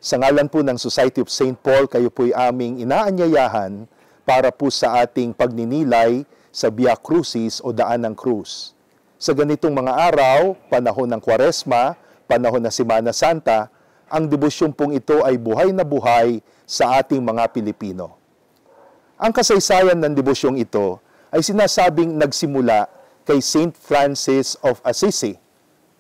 Sa ngalan po ng Society of St. Paul, kayo po'y aming inaanyayahan para po sa ating pagninilay sa Via Crucis o Daan ng Krus. Sa ganitong mga araw, panahon ng Kwaresma, panahon ng Semana Santa, ang debosyon pong ito ay buhay na buhay sa ating mga Pilipino. Ang kasaysayan ng debosyong ito ay sinasabing nagsimula kay Saint Francis of Assisi.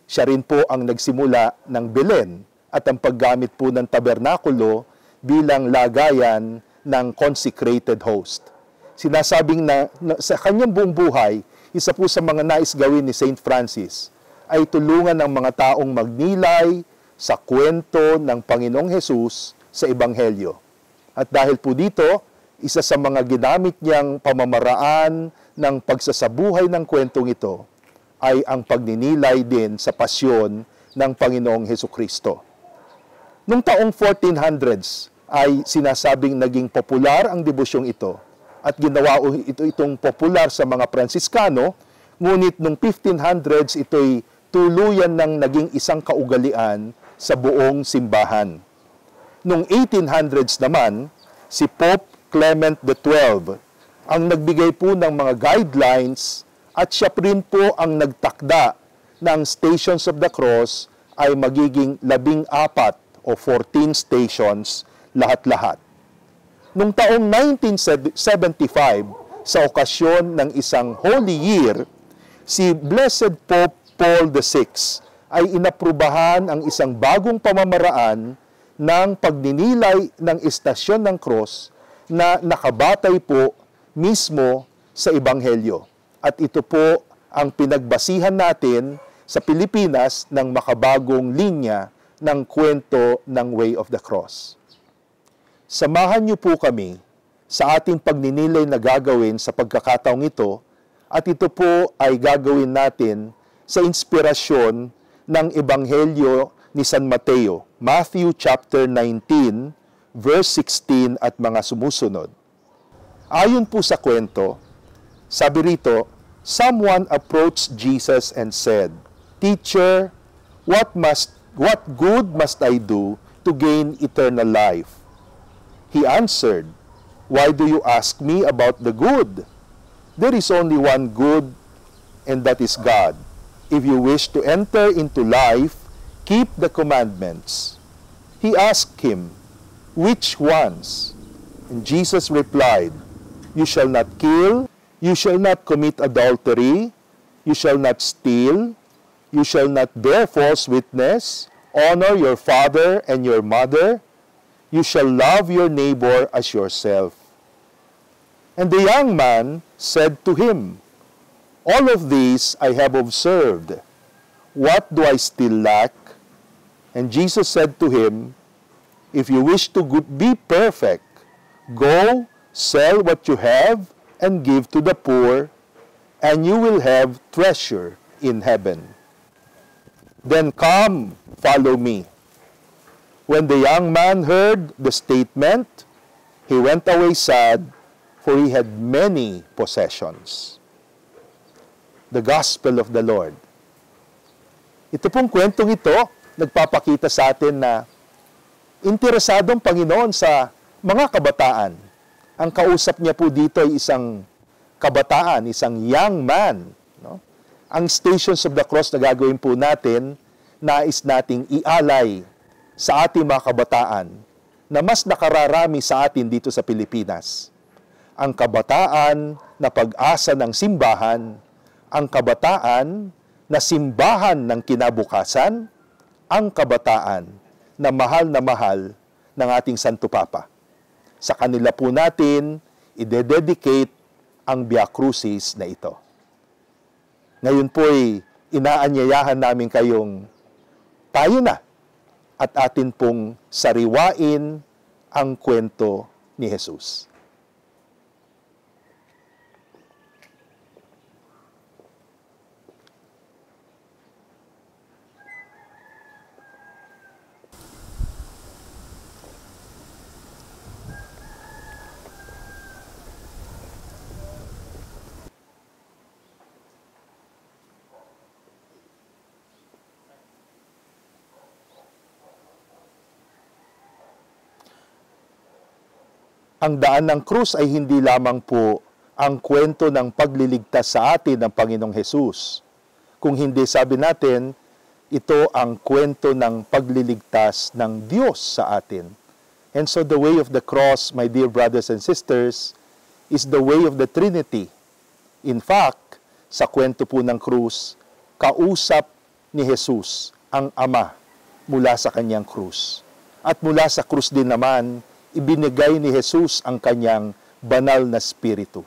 Siya rin po ang nagsimula ng Belen at ang paggamit po ng tabernakulo bilang lagayan ng consecrated host. Sinasabing na sa kanyang buong buhay, isa po sa mga nais gawin ni Saint Francis ay tulungan ng mga taong magnilay sa kwento ng Panginoong Hesus sa Ebanghelyo. At dahil po dito, isa sa mga ginamit niyang pamamaraan ng pagsasabuhay ng kwentong ito ay ang pagninilay din sa pasyon ng Panginoong Hesukristo. Noong taong 1400s ay sinasabing naging popular ang debosyong ito at ginawa itong popular sa mga Pransiskano, ngunit noong 1500s ito'y tuluyan ng naging isang kaugalian sa buong simbahan. Noong 1800s naman, si Pope Clement XII ang nagbigay po ng mga guidelines at siya rin po ang nagtakda ng Stations of the Cross ay magiging 14 o 14 stations lahat-lahat. Noong taong 1975, sa okasyon ng isang Holy Year, si Blessed Pope Paul VI ay inaprubahan ang isang bagong pamamaraan ng pagninilay ng Istasyon ng Cross na nakabatay po mismo sa Ebanghelyo. At ito po ang pinagbasihan natin sa Pilipinas ng makabagong linya ng kwento ng Way of the Cross. Samahan niyo po kami sa ating pagninilay na gagawin sa pagkakataong ito at ito po ay gagawin natin sa inspirasyon ng Ebanghelyo ni San Mateo, Matthew chapter 19, verse 16 at mga sumusunod. Ayon po sa kwento, sabi rito, someone approached Jesus and said, "Teacher, what good must I do to gain eternal life?" He answered, "Why do you ask me about the good? There is only one good, and that is God. If you wish to enter into life, keep the commandments." He asked him, "Which ones?" And Jesus replied, "You shall not kill, you shall not commit adultery, you shall not steal, you shall not bear false witness, honor your father and your mother, you shall love your neighbor as yourself." And the young man said to him, "All of these I have observed. What do I still lack?" And Jesus said to him, "If you wish to be perfect, go, sell what you have, and give to the poor, and you will have treasure in heaven. Then come, follow me." When the young man heard the statement, he went away sad, for he had many possessions. The Gospel of the Lord. Ito pong kwentong ito, nagpapakita sa atin na interesadong Panginoon sa mga kabataan. Ang kausap niya po dito ay isang kabataan, isang young man. No? Ang Stations of the Cross na gagawin po natin, nais nating ialay sa ating mga kabataan na mas nakararami sa atin dito sa Pilipinas. Ang kabataan na pag-asa ng simbahan, ang kabataan na simbahan ng kinabukasan, ang kabataan na mahal ng ating Santo Papa. Sa kanila po natin, ide-dedicate ang Via Crucis na ito. Ngayon po'y inaanyayahan namin kayong tayo na at atin pong sariwain ang kwento ni Jesus. Ang daan ng krus ay hindi lamang po ang kwento ng pagliligtas sa atin ng Panginoong Hesus. Kung hindi, sabi natin, ito ang kwento ng pagliligtas ng Diyos sa atin. And so the way of the cross, my dear brothers and sisters, is the way of the Trinity. In fact, sa kwento po ng krus, kausap ni Jesus ang Ama mula sa kanyang krus. At mula sa krus din naman, ibinigay ni Jesus ang kanyang banal na spiritu.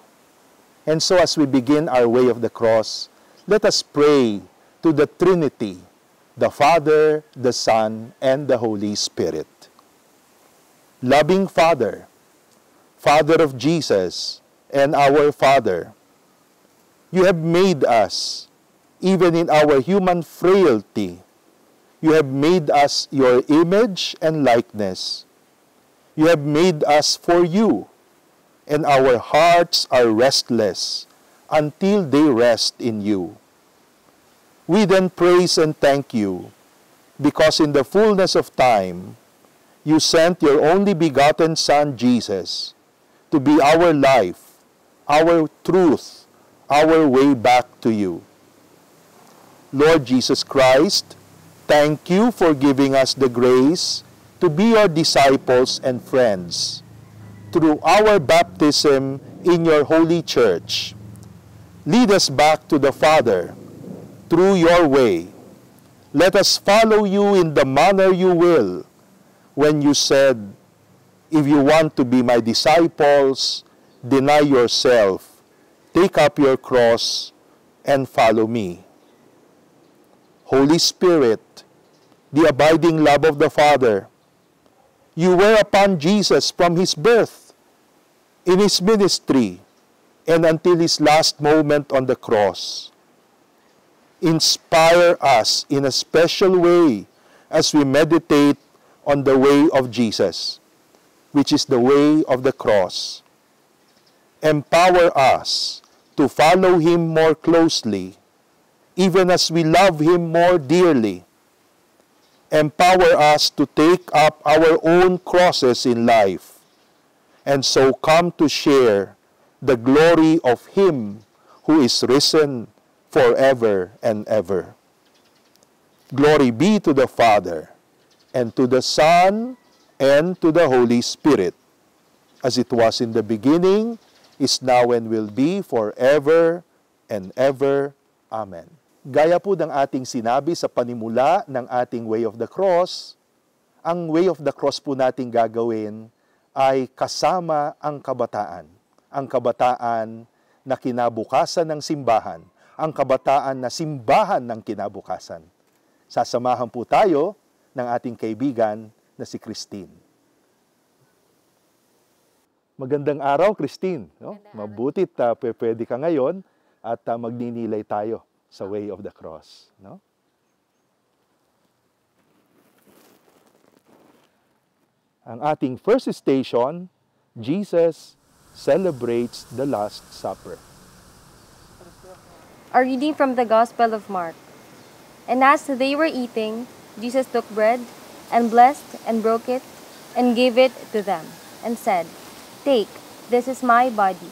And so as we begin our way of the cross, let us pray to the Trinity, the Father, the Son, and the Holy Spirit. Loving Father, Father of Jesus and our Father, you have made us, even in our human frailty, you have made us your image and likeness. You have made us for you, and our hearts are restless until they rest in you. We then praise and thank you, because in the fullness of time, you sent your only begotten Son, Jesus, to be our life, our truth, our way back to you. Lord Jesus Christ, thank you for giving us the grace to be your disciples and friends through our baptism in your holy church. Lead us back to the Father through your way. Let us follow you in the manner you will when you said, if you want to be my disciples, deny yourself, take up your cross, and follow me. Holy Spirit, the abiding love of the Father, you were upon Jesus from his birth, in his ministry, and until his last moment on the cross. Inspire us in a special way as we meditate on the way of Jesus, which is the way of the cross. Empower us to follow him more closely, even as we love him more dearly. Empower us to take up our own crosses in life, and so come to share the glory of him who is risen forever and ever. Glory be to the Father, and to the Son, and to the Holy Spirit, as it was in the beginning, is now, and will be forever and ever. Amen. Gaya po ng ating sinabi sa panimula ng ating Way of the Cross, ang Way of the Cross po nating gagawin ay kasama ang kabataan. Ang kabataan na kinabukasan ng simbahan. Ang kabataan na simbahan ng kinabukasan. Sasamahan po tayo ng ating kaibigan na si Christine. Magandang araw, Christine. No? Mabutit pwede ka ngayon at magninilay tayo sa Way of the Cross. No? Ang ating first station, Jesus celebrates the Last Supper. A reading from the Gospel of Mark. And as they were eating, Jesus took bread, and blessed, and broke it, and gave it to them, and said, "Take, this is my body."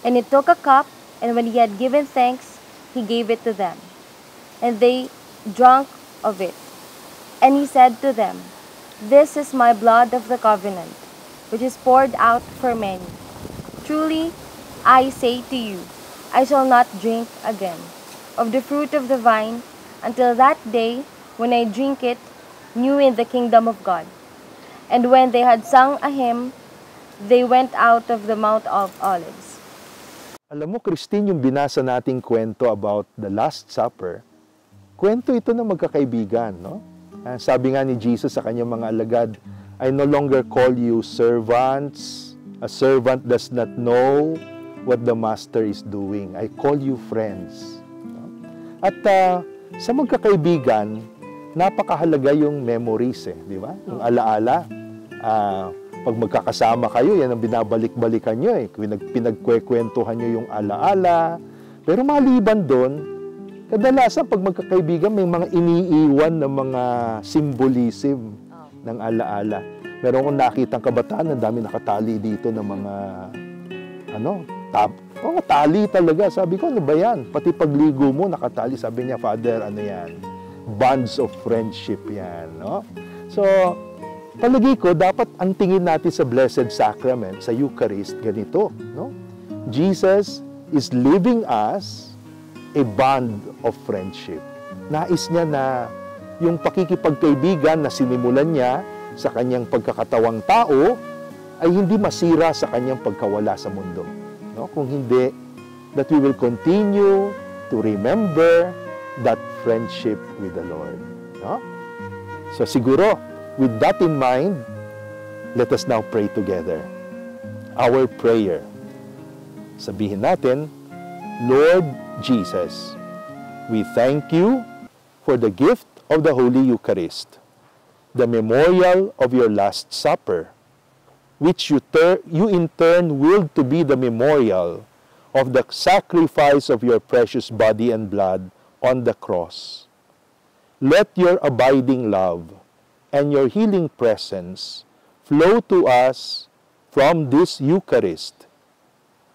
And he took a cup, and when he had given thanks, he gave it to them, and they drank of it. And he said to them, "This is my blood of the covenant, which is poured out for many. Truly, I say to you, I shall not drink again of the fruit of the vine until that day when I drink it new in the kingdom of God." And when they had sung a hymn, they went out of the Mount of Olives. Alam mo, Christine, yung binasa nating kwento about the Last Supper, kwento ito ng magkakaibigan, no? Sabi nga ni Jesus sa kanyang mga alagad, I no longer call you servants. A servant does not know what the master is doing. I call you friends. At sa magkakaibigan, napakahalaga yung memories, di ba? Yung alaala. Pag magkakasama kayo, yan ang binabalik-balikan nyo eh. Pinagkwekwentuhan nyo yung alaala. Pero maliban doon, kadalasan pag magkakaibigan, may mga iniiwan na mga symbolism ng alaala. Meron akong nakitang kabataan, ang dami nakatali dito ng mga, tali talaga. Sabi ko, ano ba yan? Pati pagligo mo, nakatali. Sabi niya, Father, ano yan? Bonds of friendship yan, no? So, palagi ko, dapat ang tingin natin sa Blessed Sacrament, sa Eucharist, ganito, no? Jesus is leaving us a bond of friendship. Nais niya na yung pakikipagkaibigan na sinimulan niya sa kanyang pagkakatawang tao ay hindi masira sa kanyang pagkawala sa mundo. No? Kung hindi, that we will continue to remember that friendship with the Lord. No? So siguro, with that in mind, let us now pray together. Our prayer. Sabihin natin, Lord Jesus, we thank you for the gift of the Holy Eucharist, the memorial of your Last Supper, which you in turn willed to be the memorial of the sacrifice of your precious body and blood on the cross. Let your abiding love and your healing presence flow to us from this Eucharist.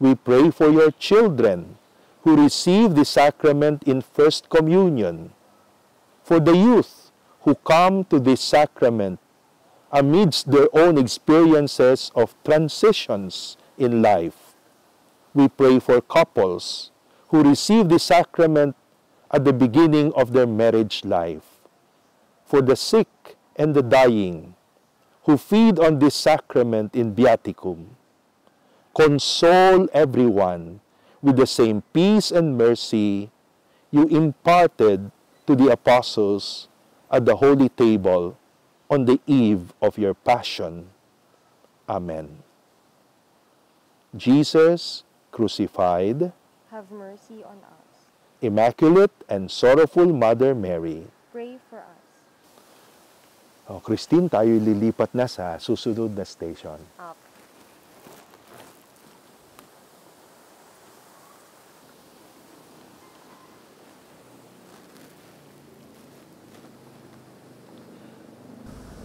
We pray for your children who receive the sacrament in First Communion, for the youth who come to this sacrament amidst their own experiences of transitions in life. We pray for couples who receive the sacrament at the beginning of their marriage life, for the sick and the dying who feed on this sacrament in Viaticum. Console everyone with the same peace and mercy you imparted to the apostles at the holy table on the eve of your passion. Amen. Jesus crucified, Have mercy on us. Immaculate and Sorrowful Mother Mary. Pray for us. Christine, tayo lilipat na sa susunod na station. Up.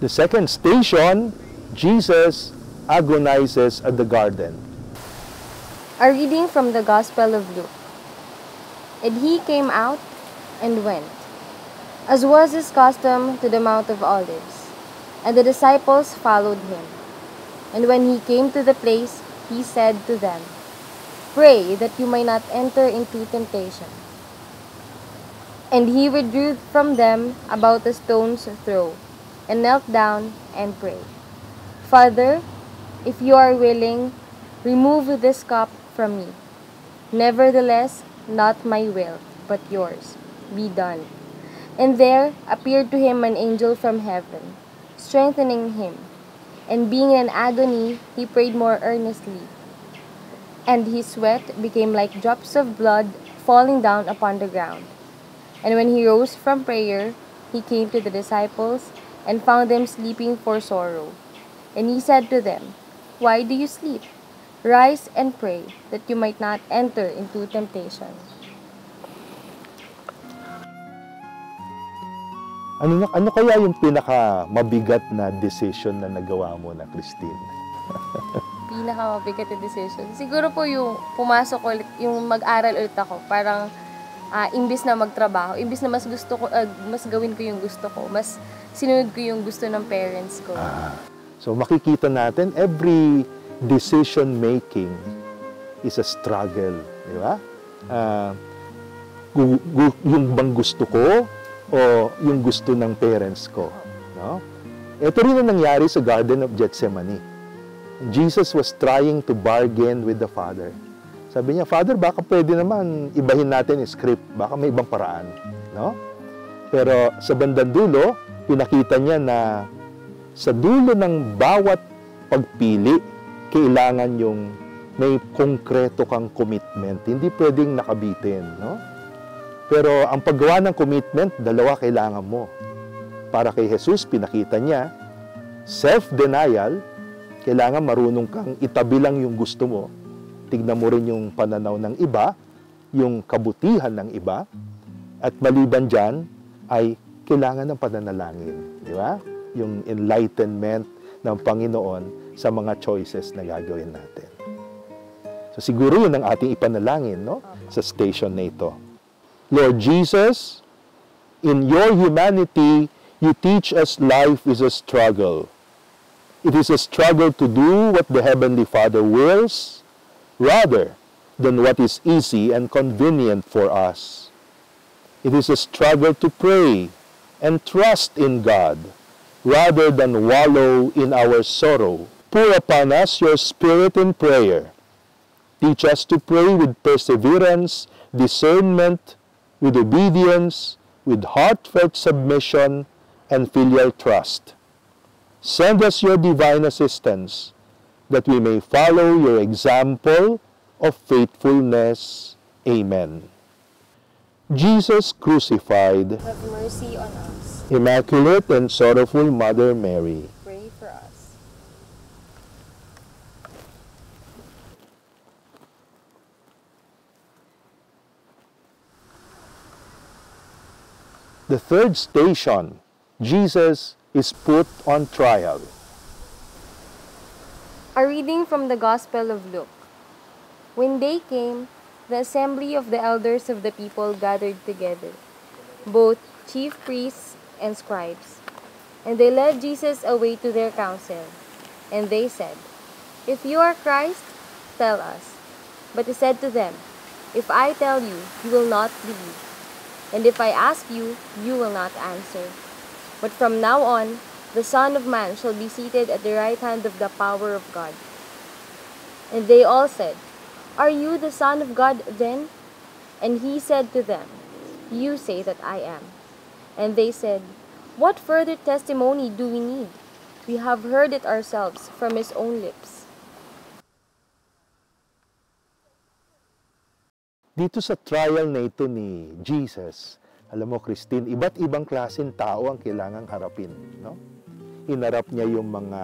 The second station, Jesus agonizes at the garden. A reading from the Gospel of Luke. And he came out and went, as was his custom, to the Mount of Olives, and the disciples followed him. And when he came to the place, he said to them, Pray that you may not enter into temptation. And he withdrew from them about a stone's throw, and knelt down and prayed, Father, if you are willing, remove this cup from me. Nevertheless, not my will, but yours, be done. And there appeared to him an angel from heaven, strengthening him. And being in agony, he prayed more earnestly. And his sweat became like drops of blood falling down upon the ground. And when he rose from prayer, he came to the disciples, and found them sleeping for sorrow. And he said to them, Why do you sleep? Rise and pray, that you might not enter into temptation. Ano kaya yung pinaka-mabigat na decision na nagawa mo na, Christine? Pinaka-mabigat na decision? Siguro po yung pumasok ulit, yung mag-aral ulit ako. Parang, imbis na magtrabaho, imbis na mas gawin ko yung gusto ko, mas sinunod ko yung gusto ng parents ko. So makikita natin, every decision making is a struggle, di ba? Yung bang gusto ko o yung gusto ng parents ko, no? Ito rin ang nangyari sa Garden of Gethsemane. Jesus was trying to bargain with the Father. Sabi niya, Father, baka pwede naman ibahin natin yung script, baka may ibang paraan, no? Pero sa bandang dulo, pinakita niya na sa dulo ng bawat pagpili, kailangan yung may konkreto kang commitment. Hindi pwedeng nakabitin, no? Pero ang paggawa ng commitment, dalawa kailangan mo. Para kay Jesus, pinakita niya, self-denial, kailangan marunong kang itabi lang yung gusto mo. Tignan mo rin yung pananaw ng iba, yung kabutihan ng iba, at maliban dyan, ay kailangan ng pananalangin, di ba? Yung enlightenment ng Panginoon sa mga choices na gagawin natin. So siguro yun ang ating ipanalangin, no? Sa station na ito. Lord Jesus, in your humanity, you teach us life is a struggle. It is a struggle to do what the Heavenly Father wills, rather than what is easy and convenient for us. It is a struggle to pray and trust in God, rather than wallow in our sorrow. Pour upon us your Spirit in prayer. Teach us to pray with perseverance, discernment, with obedience, with heartfelt submission, and filial trust. Send us your divine assistance, that we may follow your example of faithfulness. Amen. Jesus crucified, Have mercy on us. Immaculate and Sorrowful Mother Mary, Pray for us. the third station, Jesus is put on trial. A reading from the Gospel of Luke. When day came, the assembly of the elders of the people gathered together, both chief priests and scribes. And they led Jesus away to their council. And they said, "If you are Christ, tell us." But he said to them, "If I tell you, you will not believe. And if I ask you, you will not answer. But from now on, the Son of Man shall be seated at the right hand of the power of God." And they all said, "Are you the Son of God then?" And he said to them, "You say that I am." And they said, "What further testimony do we need? We have heard it ourselves from his own lips." Dito sa trial na ito ni Jesus, alam mo Christine, iba't ibang klaseng tao ang kailangang harapin, no? Hinarap niya yung mga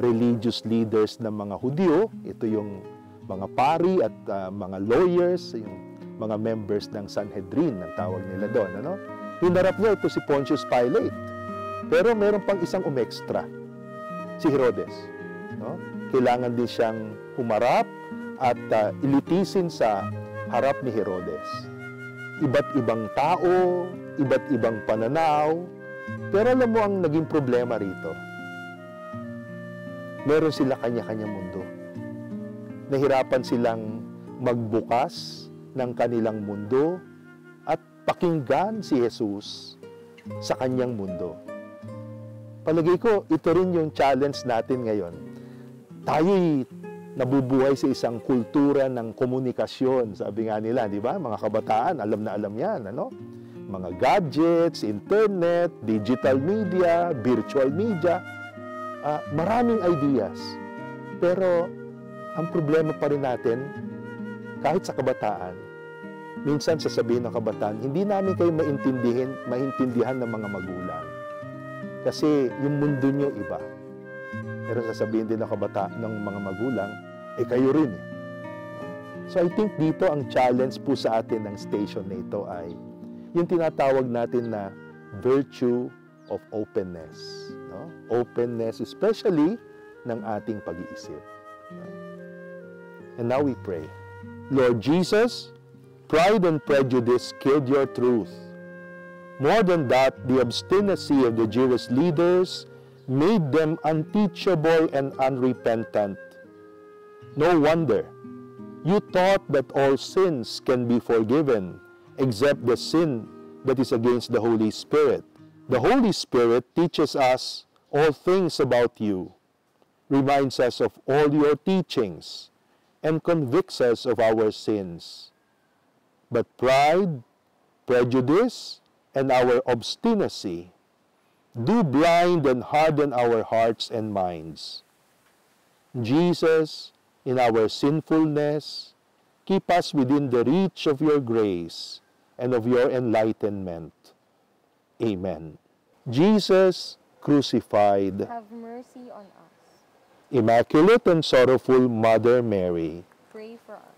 religious leaders ng mga Hudyo, ito yung mga pari at mga lawyers, yung mga members ng Sanhedrin, ang tawag nila doon, ano? Hinarap niya ito si Pontius Pilate. Pero meron pang isang umextra, si Herodes, no? Kailangan din siyang humarap at ilitisin sa harap ni Herodes. Iba't ibang tao, iba't ibang pananaw, pero alam mo ang naging problema rito. Meron sila kanya-kanyang mundo. Nahirapan silang magbukas ng kanilang mundo at pakinggan si Jesus sa kanyang mundo. Palagay ko, ito rin yung challenge natin ngayon. Tayo'y nabubuhay sa isang kultura ng komunikasyon. Sabi nga nila, di ba? Mga kabataan, alam na alam yan, ano? Mga gadgets, internet, digital media, virtual media, maraming ideas. Pero, ang problema pa rin natin, kahit sa kabataan, minsan sasabihin ng kabataan, hindi namin kayo maintindihan ng mga magulang. Kasi yung mundo nyo iba. Pero sasabihin din ng kabataan ng mga magulang, kayo rin eh. So I think dito ang challenge po sa atin ng station na ito ay yung tinatawag natin na virtue of openness. No? Openness especially ng ating pag-iisip. And now we pray. Lord Jesus, pride and prejudice killed your truth. More than that, the obstinacy of the Jewish leaders made them unteachable and unrepentant. No wonder. You thought that all sins can be forgiven, except the sin that is against the Holy Spirit. The Holy Spirit teaches us all things about you, reminds us of all your teachings, and convicts us of our sins. But pride, prejudice, and our obstinacy do blind and harden our hearts and minds. Jesus, in our sinfulness, keep us within the reach of your grace and of your enlightenment. Amen. Jesus crucified, Have mercy on us. Immaculate and Sorrowful Mother Mary, Pray for us.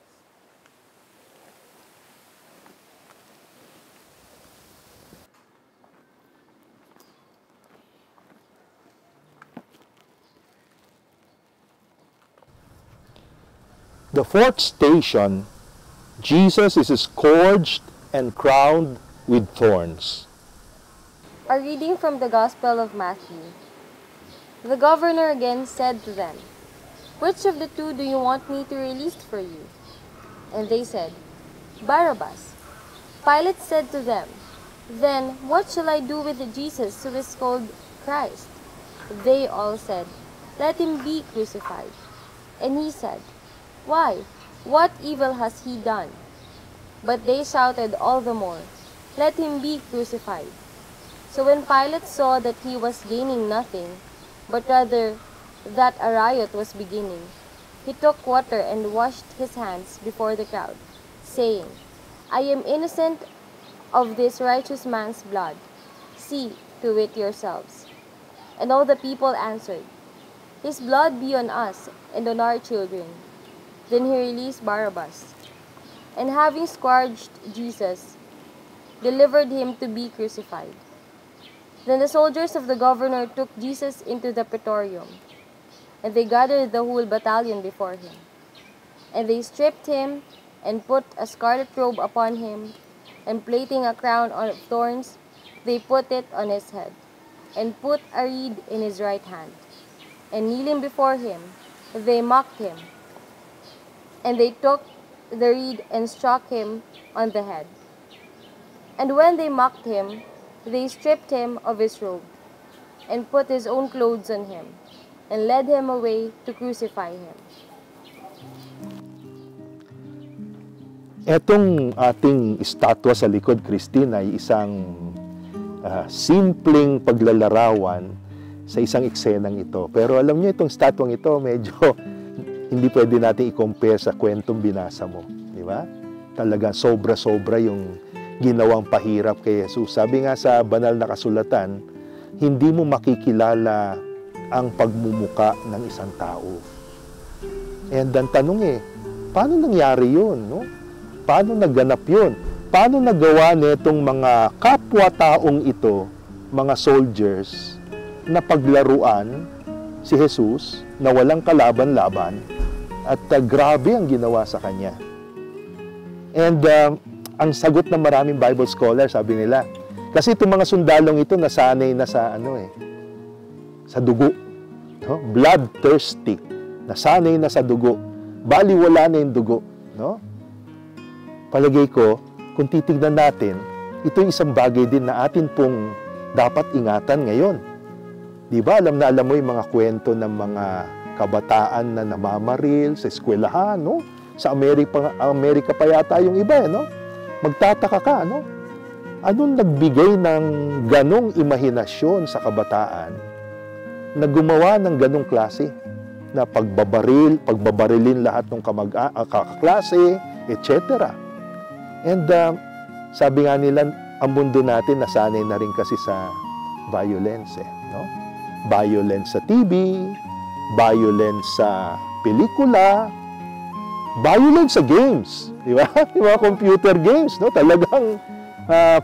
The fourth station, Jesus is scourged and crowned with thorns. A reading from the Gospel of Matthew. The governor again said to them, "Which of the two do you want me to release for you?" And they said, "Barabbas." Pilate said to them, "Then what shall I do with Jesus who is called Christ?" They all said, "Let him be crucified." And he said, "Why? What evil has he done?" But they shouted all the more, "Let him be crucified." So when Pilate saw that he was gaining nothing, but rather that a riot was beginning, he took water and washed his hands before the crowd, saying, "I am innocent of this righteous man's blood. See to it yourselves." And all the people answered, "His blood be on us and on our children." Then he released Barabbas, and having scourged Jesus, delivered him to be crucified. Then the soldiers of the governor took Jesus into the praetorium, and they gathered the whole battalion before him. And they stripped him, and put a scarlet robe upon him, and plaiting a crown of thorns, they put it on his head, and put a reed in his right hand. And kneeling before him, they mocked him. And they took the reed and struck him on the head. And when they mocked him, they stripped him of his robe, and put his own clothes on him, and led him away to crucify him. Etong ating estatwa sa likod, Christine, ay isang simpleng paglalarawan sa isang eksenang ito. Pero alam niyo, itong statwang ito, medyo hindi pwede natin i-compare sa kwentong binasa mo. Di ba? Talaga sobra-sobra yung ginawang pahirap kay Jesus. Sabi nga sa banal na kasulatan, hindi mo makikilala ang pagmumuka ng isang tao. And ang tanong paano nangyari yun? No? Paano naganap yun? Paano nagawa nitong mga kapwa-taong ito, mga soldiers, na paglaruan si Jesus na walang kalaban-laban at grabe ang ginawa sa kanya? And ang sagot ng maraming Bible scholars, sabi nila, kasi itong mga sundalong ito nasanay na sa sa dugo. No? Bloodthirsty. Nasanay na sa dugo. Baliwala na yung dugo. No? Palagay ko, kung titignan natin, ito yung isang bagay din na atin pong dapat ingatan ngayon. Di ba? Alam na alam mo yung mga kwento ng mga kabataan na namamaril sa eskwelahan, no? Sa Amerika pa yata yung iba, no? Magtataka ka, no? Anong nagbigay ng ganong imahinasyon sa kabataan na gumawa ng ganong klase na pagbabarilin lahat ng kaklase, etc. And sabi nga nila, ang mundo natin nasanay na rin kasi sa violence, no? Violence sa TV, violence sa pelikula, violence sa games, di ba? Yung mga computer games, no? Talagang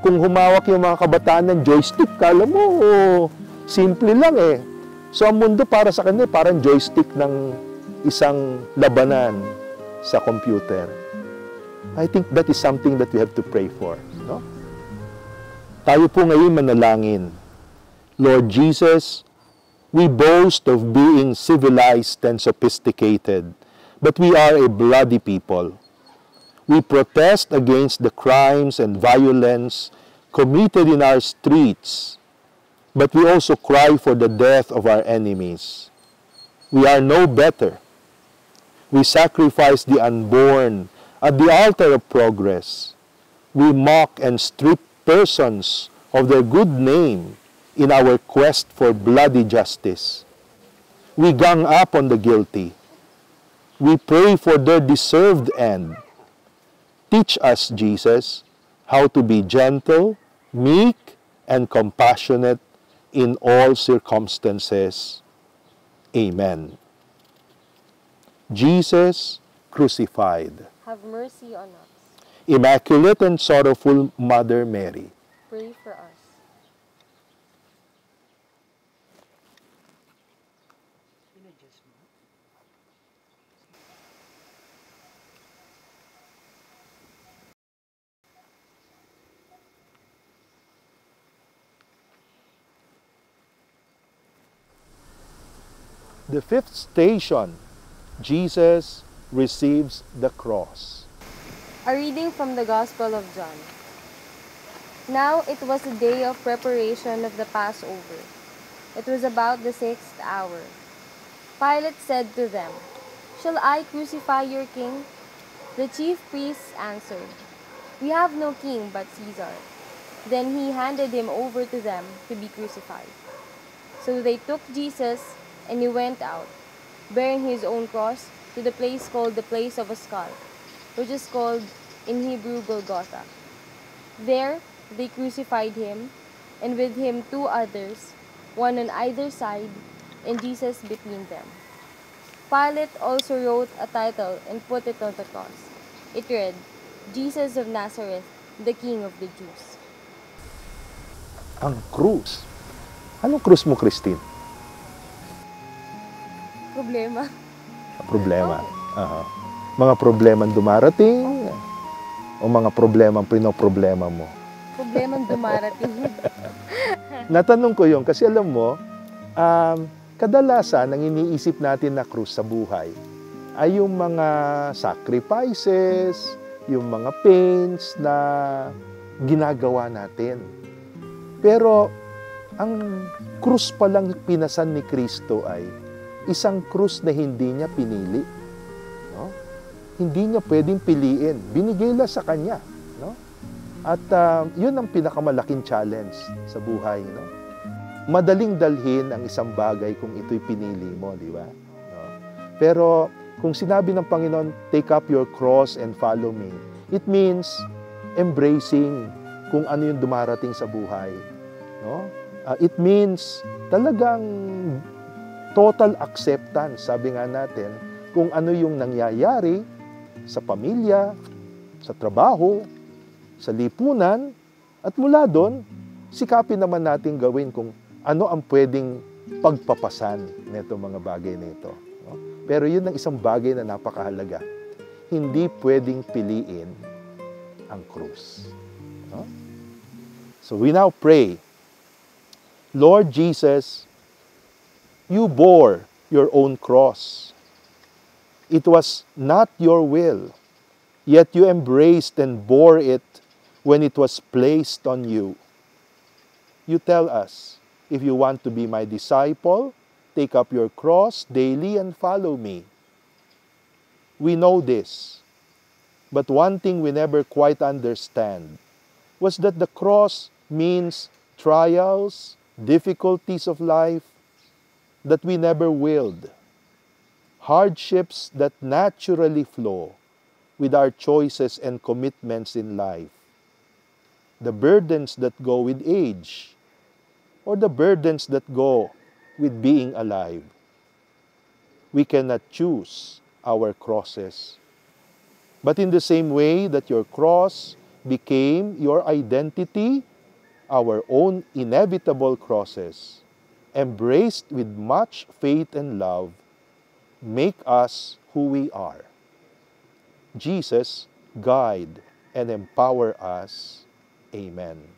kung humawak yung mga kabataan ng joystick, kala mo, simple lang So ang mundo para sa kanila, parang joystick ng isang labanan sa computer. I think that is something that we have to pray for, no? Tayo po ngayon manalangin. Lord Jesus, we boast of being civilized and sophisticated, but we are a bloody people. We protest against the crimes and violence committed in our streets, but we also cry for the death of our enemies. We are no better. We sacrifice the unborn at the altar of progress. We mock and strip persons of their good name in our quest for bloody justice. We gang up on the guilty. We pray for their deserved end. Teach us, Jesus, how to be gentle, meek, and compassionate in all circumstances. Amen. Jesus crucified. Have mercy on us. Immaculate and sorrowful Mother Mary, Pray for us. The fifth station, Jesus receives the cross. A reading from the Gospel of John. Now it was the day of preparation of the Passover. It was about the 6th hour. Pilate said to them, "Shall I crucify your king?" The chief priests answered, "We have no king but Caesar." Then he handed him over to them to be crucified. So they took Jesus, and he went out, bearing his own cross, to the place called the Place of a Skull, which is called in Hebrew Golgotha. There they crucified him, and with him 2 others, one on either side, and Jesus between them. Pilate also wrote a title and put it on the cross. It read, "Jesus of Nazareth, the King of the Jews." Ang krus. Anong krus mo, Christine? Problema. Problema. Aha. Mga problemang dumarating o mga problemang pinoproblema mo? Problemang dumarating. Natanong ko yun kasi alam mo, kadalasan ang iniisip natin na krus sa buhay ay yung mga sacrifices, yung mga pains na ginagawa natin. Pero ang krus palang pinasan ni Kristo ay isang krus na hindi niya pinili. No? Hindi niya pwedeng piliin. Binigay lang sa Kanya. No? At yun ang pinakamalaking challenge sa buhay. No? Madaling dalhin ang isang bagay kung ito'y pinili mo, di ba? No? Pero kung sinabi ng Panginoon, "Take up your cross and follow me," it means embracing kung ano yung dumarating sa buhay. No? It means talagang total acceptance, sabi nga natin, kung ano yung nangyayari sa pamilya, sa trabaho, sa lipunan, at mula doon, sikapin naman natin gawin kung ano ang pwedeng pagpapasan nito mga bagay nito. No? Pero yun ang isang bagay na napakahalaga. Hindi pwedeng piliin ang krus. No? So we now pray, Lord Jesus, you bore your own cross. It was not your will, yet you embraced and bore it when it was placed on you. You tell us, if you want to be my disciple, take up your cross daily and follow me. We know this, but one thing we never quite understand was that the cross means trials, difficulties of life that we never willed, hardships that naturally flow with our choices and commitments in life, the burdens that go with age, or the burdens that go with being alive. We cannot choose our crosses. But in the same way that your cross became your identity, our own inevitable crosses, embraced with much faith and love, make us who we are. Jesus, guide and empower us. Amen.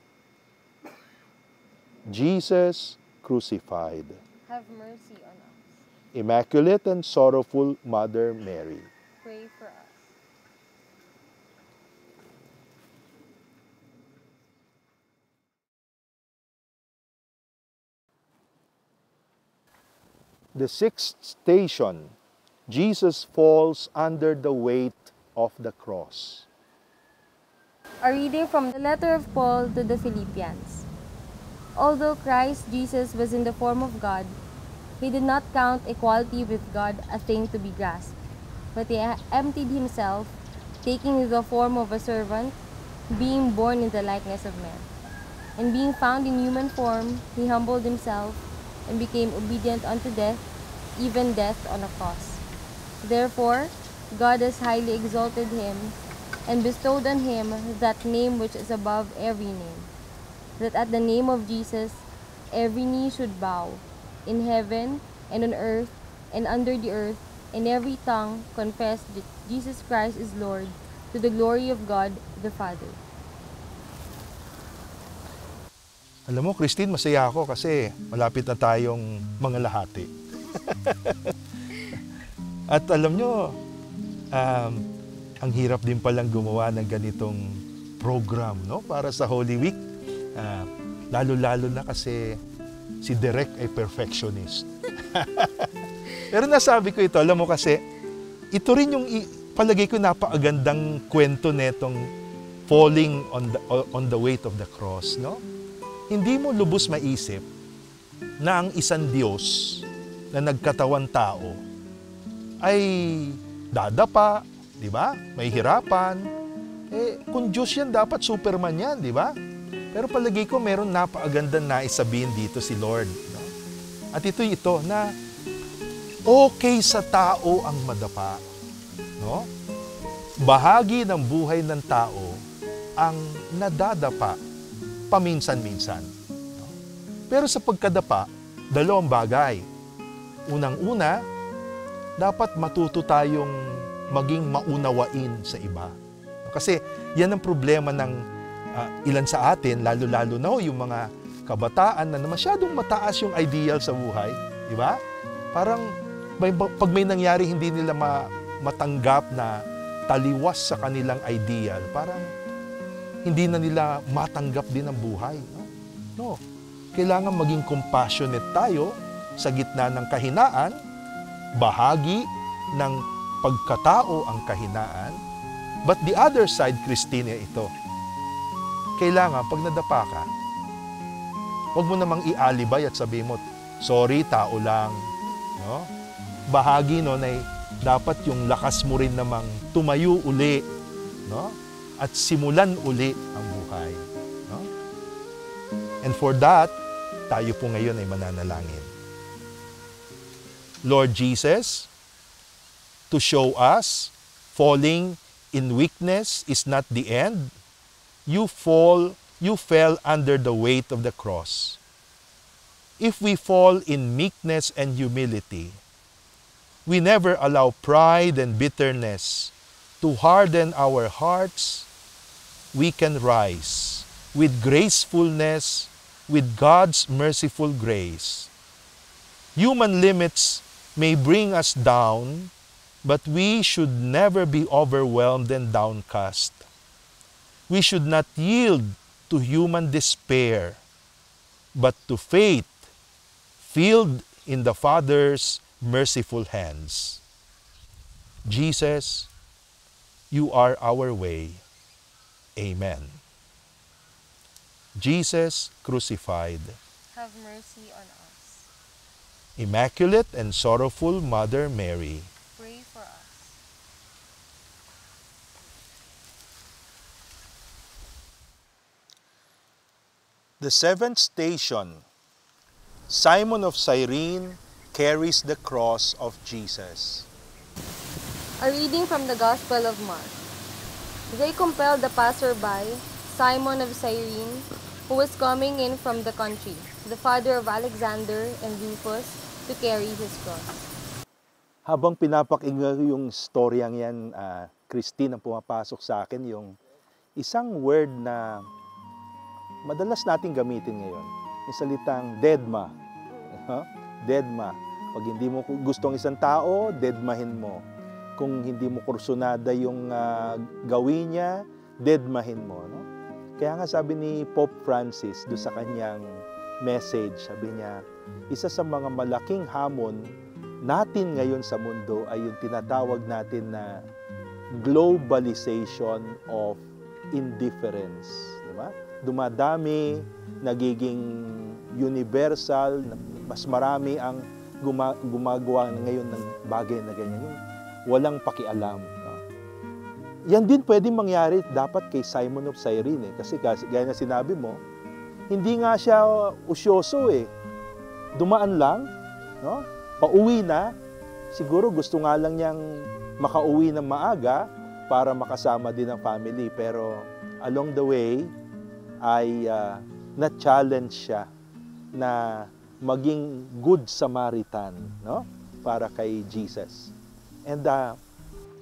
Jesus crucified. Have mercy on us. Immaculate and sorrowful Mother Mary, Pray for us. the sixth station, Jesus falls under the weight of the cross. A reading from the letter of Paul to the Philippians. Although Christ Jesus was in the form of God, he did not count equality with God a thing to be grasped, but he emptied himself, taking the form of a servant, being born in the likeness of men. And being found in human form, he humbled himself and became obedient unto death, even death on a cross. Therefore, God has highly exalted him and bestowed on him that name which is above every name, that at the name of Jesus every knee should bow, in heaven and on earth and under the earth, and every tongue confess that Jesus Christ is Lord, to the glory of God the Father. Alam mo, Christine, masaya ako kasi malapit na tayong mga lahati. At alam nyo, ang hirap din palang gumawa ng ganitong program, no? Para sa Holy Week. Lalo-lalo na kasi si Derek ay perfectionist. Pero nasabi ko ito, alam mo kasi, ito rin yung palagay ko napakagandang kwento netong falling on the weight of the cross, no? Hindi mo lubos maisip na ang isang Diyos na nagkatawan tao ay dadapa, di ba? May hirapan. Kung Diyos yan, dapat Superman yan, di ba? Pero palagi ko meron napakagandang naisabihin dito si Lord. No? At ito na okay sa tao ang madapa. No? Bahagi ng buhay ng tao ang nadadapa paminsan-minsan. No? Pero sa pagkadapa, dalawang bagay. Unang-una, dapat matuto tayong maging maunawain sa iba. Kasi yan ang problema ng ilan sa atin, lalo-lalo na yung mga kabataan na masyadong mataas yung ideal sa buhay. Di ba? Parang pag may nangyari hindi nila matanggap na taliwas sa kanilang ideal, parang hindi na nila matanggap din ang buhay. No. Kailangan maging compassionate tayo sa gitna ng kahinaan, bahagi ng pagkatao ang kahinaan. But the other side, Christina, ito. Kailangan, pag nadapa ka, huwag mo namang ialibay at sabihin mo, sorry, tao lang. No? Bahagi nun ay dapat yung lakas mo rin namang tumayo uli. No? At simulan uli ang buhay. No? And for that, tayo po ngayon ay mananalangin. Lord Jesus, to show us falling in weakness is not the end. You fell under the weight of the cross. If we fall in meekness and humility, we never allow pride and bitterness to harden our hearts, we can rise with gracefulness, with God's merciful grace. Human limits may bring us down, but we should never be overwhelmed and downcast. We should not yield to human despair, but to faith filled in the Father's merciful hands. Jesus, you are our way. Amen. Jesus crucified, Have mercy on us. Immaculate and Sorrowful Mother Mary, Pray for us. The seventh station, Simon of Cyrene carries the cross of Jesus. A reading from the Gospel of Mark. They compelled the passerby, Simon of Cyrene, who was coming in from the country, the father of Alexander and Rufus, to carry his cross. Habang pinapakinggan yung storyang yan, Christine, ang pumapasok sa akin yung isang word na madalas nating gamitin ngayon. Yung salitang dedma. Dedma. Pag hindi mo gustong isang tao, dedmahin mo. Kung hindi mo kursunada yung gawin niya, dedmahin mo. No? Kaya nga sabi ni Pope Francis doon sa kanyang message, sabi niya, isa sa mga malaking hamon natin ngayon sa mundo ay yung tinatawag natin na globalization of indifference. Diba? Dumadami, nagiging universal, mas marami ang gumagawa ngayon ng bagay na ganyan. Yung walang pakialam. No? Yan din pwedeng mangyari dapat kay Simon of Cyrene. Kasi gaya na sinabi mo, hindi nga siya usyoso eh. Dumaan lang, no? Pauwi na. Siguro gusto nga lang niyang makauwi ng maaga para makasama din ang family. Pero along the way, ay na-challenge siya na maging good Samaritan, no? Para kay Jesus. And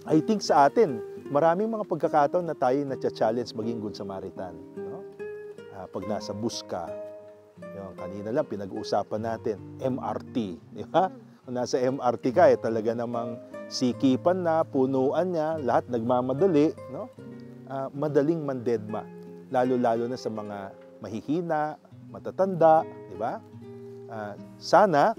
I think sa atin, maraming mga pagkakataon na tayo na-challenge maging good Samaritan, no? Pag nasa bus ka, yung kanina lang pinag-uusapan natin, MRT, di ba? nasa MRT ka, talaga namang sikipan na, punuan niya, lahat nagmamadali, no? Madaling mandedma, lalo-lalo na sa mga mahihina, matatanda, di ba? Sana,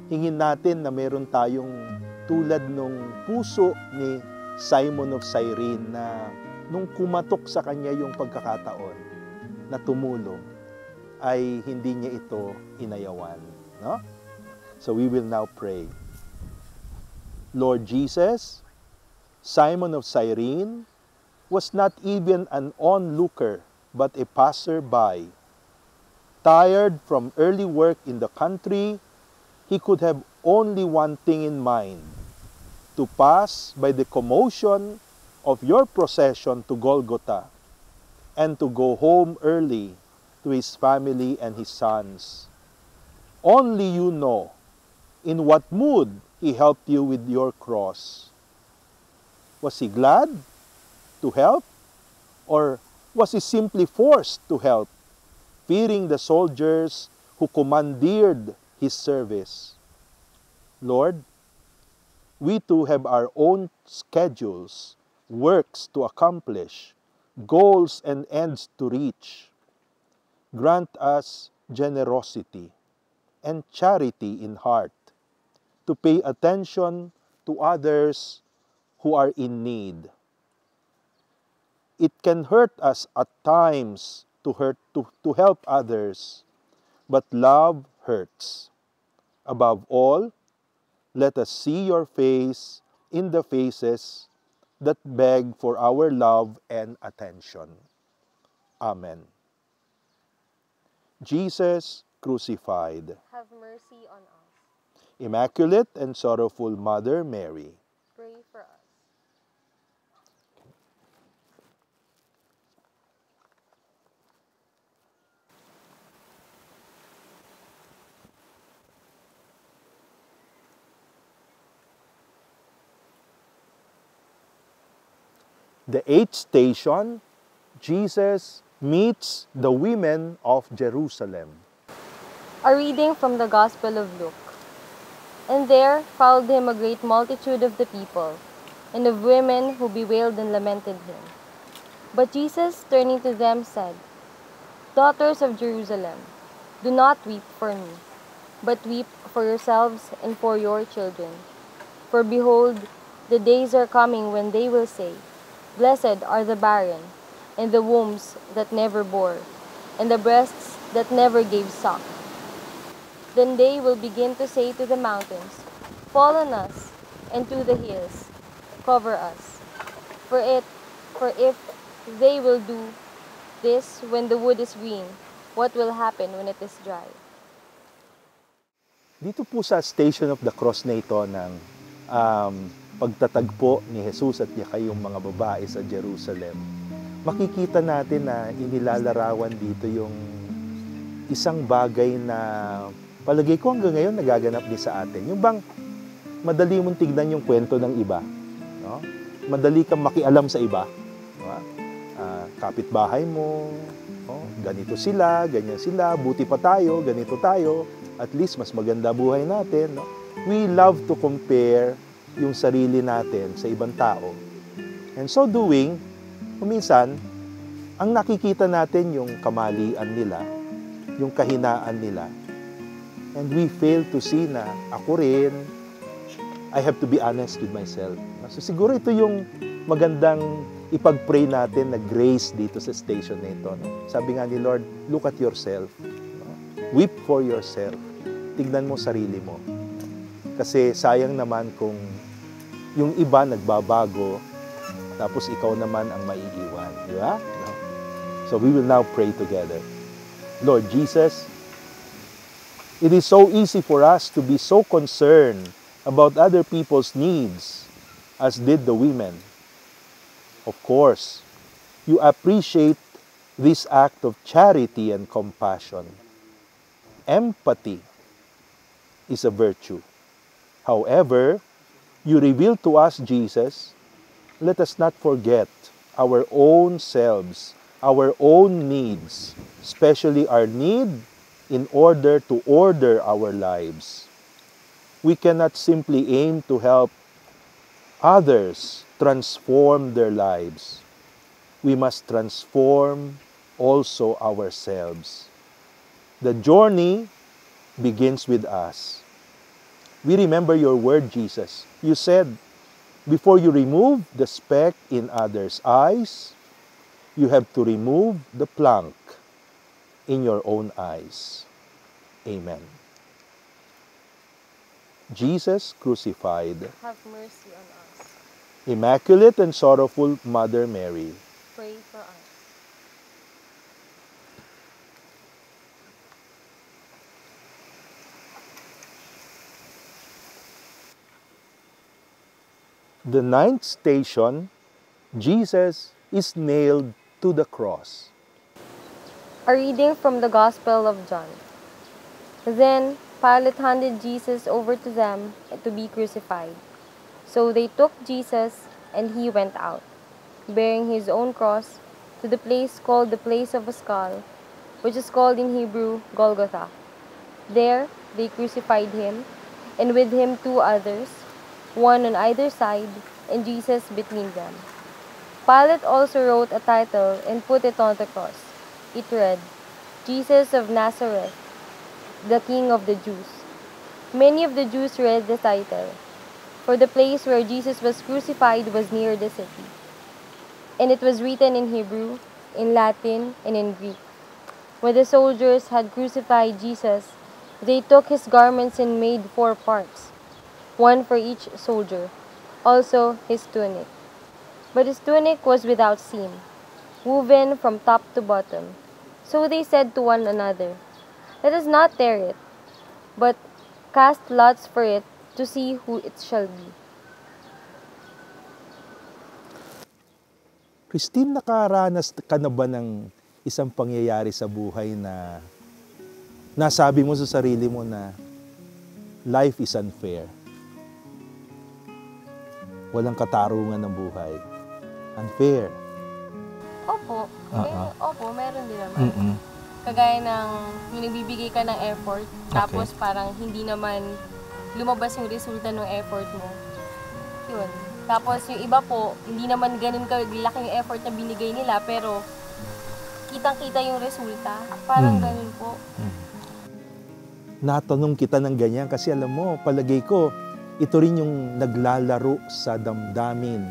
hingin natin na meron tayong tulad nung puso ni Simon of Cyrene na nung kumatok sa kanya yung pagkakataon na tumulong, ay hindi niya ito inayawan. No? So we will now pray. Lord Jesus, Simon of Cyrene was not even an onlooker but a passer-by. Tired from early work in the country, he could have only one thing in mind: to pass by the commotion of your procession to Golgotha and to go home early to his family and his sons. Only you know in what mood he helped you with your cross. Was he glad to help, or was he simply forced to help, fearing the soldiers who commandeered his service? Lord, we too have our own schedules, works to accomplish, goals and ends to reach. Grant us generosity and charity in heart to pay attention to others who are in need. It can hurt us at times to help others, but love hurts. Above all, let us see your face in the faces that beg for our love and attention. Amen. Jesus crucified. Have mercy on us. Immaculate and sorrowful Mother Mary, Pray for us. the eighth station, Jesus meets the women of Jerusalem. A reading from the Gospel of Luke. And there followed him a great multitude of the people, and of women who bewailed and lamented him. But Jesus, turning to them, said, Daughters of Jerusalem, do not weep for me, but weep for yourselves and for your children. For behold, the days are coming when they will say, Blessed are the barren, and the wombs that never bore, and the breasts that never gave suck. Then they will begin to say to the mountains, Fall on us, and to the hills, cover us. For if they will do this when the wood is green, what will happen when it is dry? Dito po sa Station of the Cross na ito ng pagtatagpo ni Jesus at yung mga babae sa Jerusalem, makikita natin na inilalarawan dito yung isang bagay na palagay ko hanggang ngayon nagaganap din sa atin. Yung bang madali mong tignan yung kwento ng iba. No? Madali kang makialam sa iba. No? Kapitbahay mo, no? Ganito sila, ganyan sila, buti pa tayo, ganito tayo. At least mas maganda buhay natin. No? We love to compare yung sarili natin sa ibang tao. And so doing, minsan, ang nakikita natin yung kamalian nila, yung kahinaan nila. And we fail to see na ako rin, I have to be honest with myself. So siguro ito yung magandang ipag-pray natin na grace dito sa station na ito. No? Sabi nga ni Lord, look at yourself. No? Weep for yourself. Tignan mo sarili mo. Kasi sayang naman kung yung iba nagbabago, tapos ikaw naman ang maiiwan. Di ba? No? So we will now pray together. Lord Jesus, it is so easy for us to be so concerned about other people's needs as did the women. Of course, you appreciate this act of charity and compassion. Empathy is a virtue. However, you reveal to us, Jesus, let us not forget our own selves, our own needs, especially our need in order to order our lives. We cannot simply aim to help others transform their lives. We must transform also ourselves. The journey begins with us. We remember your word, Jesus. You said, before you remove the speck in others' eyes, you have to remove the plank in your own eyes. Amen. Jesus crucified, Have mercy on us. Immaculate and Sorrowful Mother Mary, Pray for us. the ninth station, Jesus is nailed to the cross. A reading from the Gospel of John. Then Pilate handed Jesus over to them to be crucified. So they took Jesus, and he went out, bearing his own cross, to the place called the Place of a Skull, which is called in Hebrew Golgotha. There they crucified him, and with him two others, one on either side, and Jesus between them. Pilate also wrote a title and put it on the cross. It read, Jesus of Nazareth, the King of the Jews. Many of the Jews read the title, for the place where Jesus was crucified was near the city. And it was written in Hebrew, in Latin, and in Greek. When the soldiers had crucified Jesus, they took his garments and made 4 parts, one for each soldier, also his tunic. But his tunic was without seam, woven from top to bottom. So they said to one another, Let us not tear it, but cast lots for it to see who it shall be. Christine, nakaranas ka na ba ng isang pangyayari sa buhay na nasabi mo sa sarili mo na life is unfair? Walang katarungan ng buhay. Unfair. Opo. Opo, meron din naman. Mm-mm. Kagaya ng yung nagbibigay ka ng effort, tapos parang hindi naman lumabas yung resulta ng effort mo. Yun. Tapos yung iba po, hindi naman ganun kalaki yung effort na binigay nila, pero kitang-kita yung resulta. Parang ganun po. Natanong kita ng ganyan kasi alam mo, palagay ko, ito rin yung naglalaro sa damdamin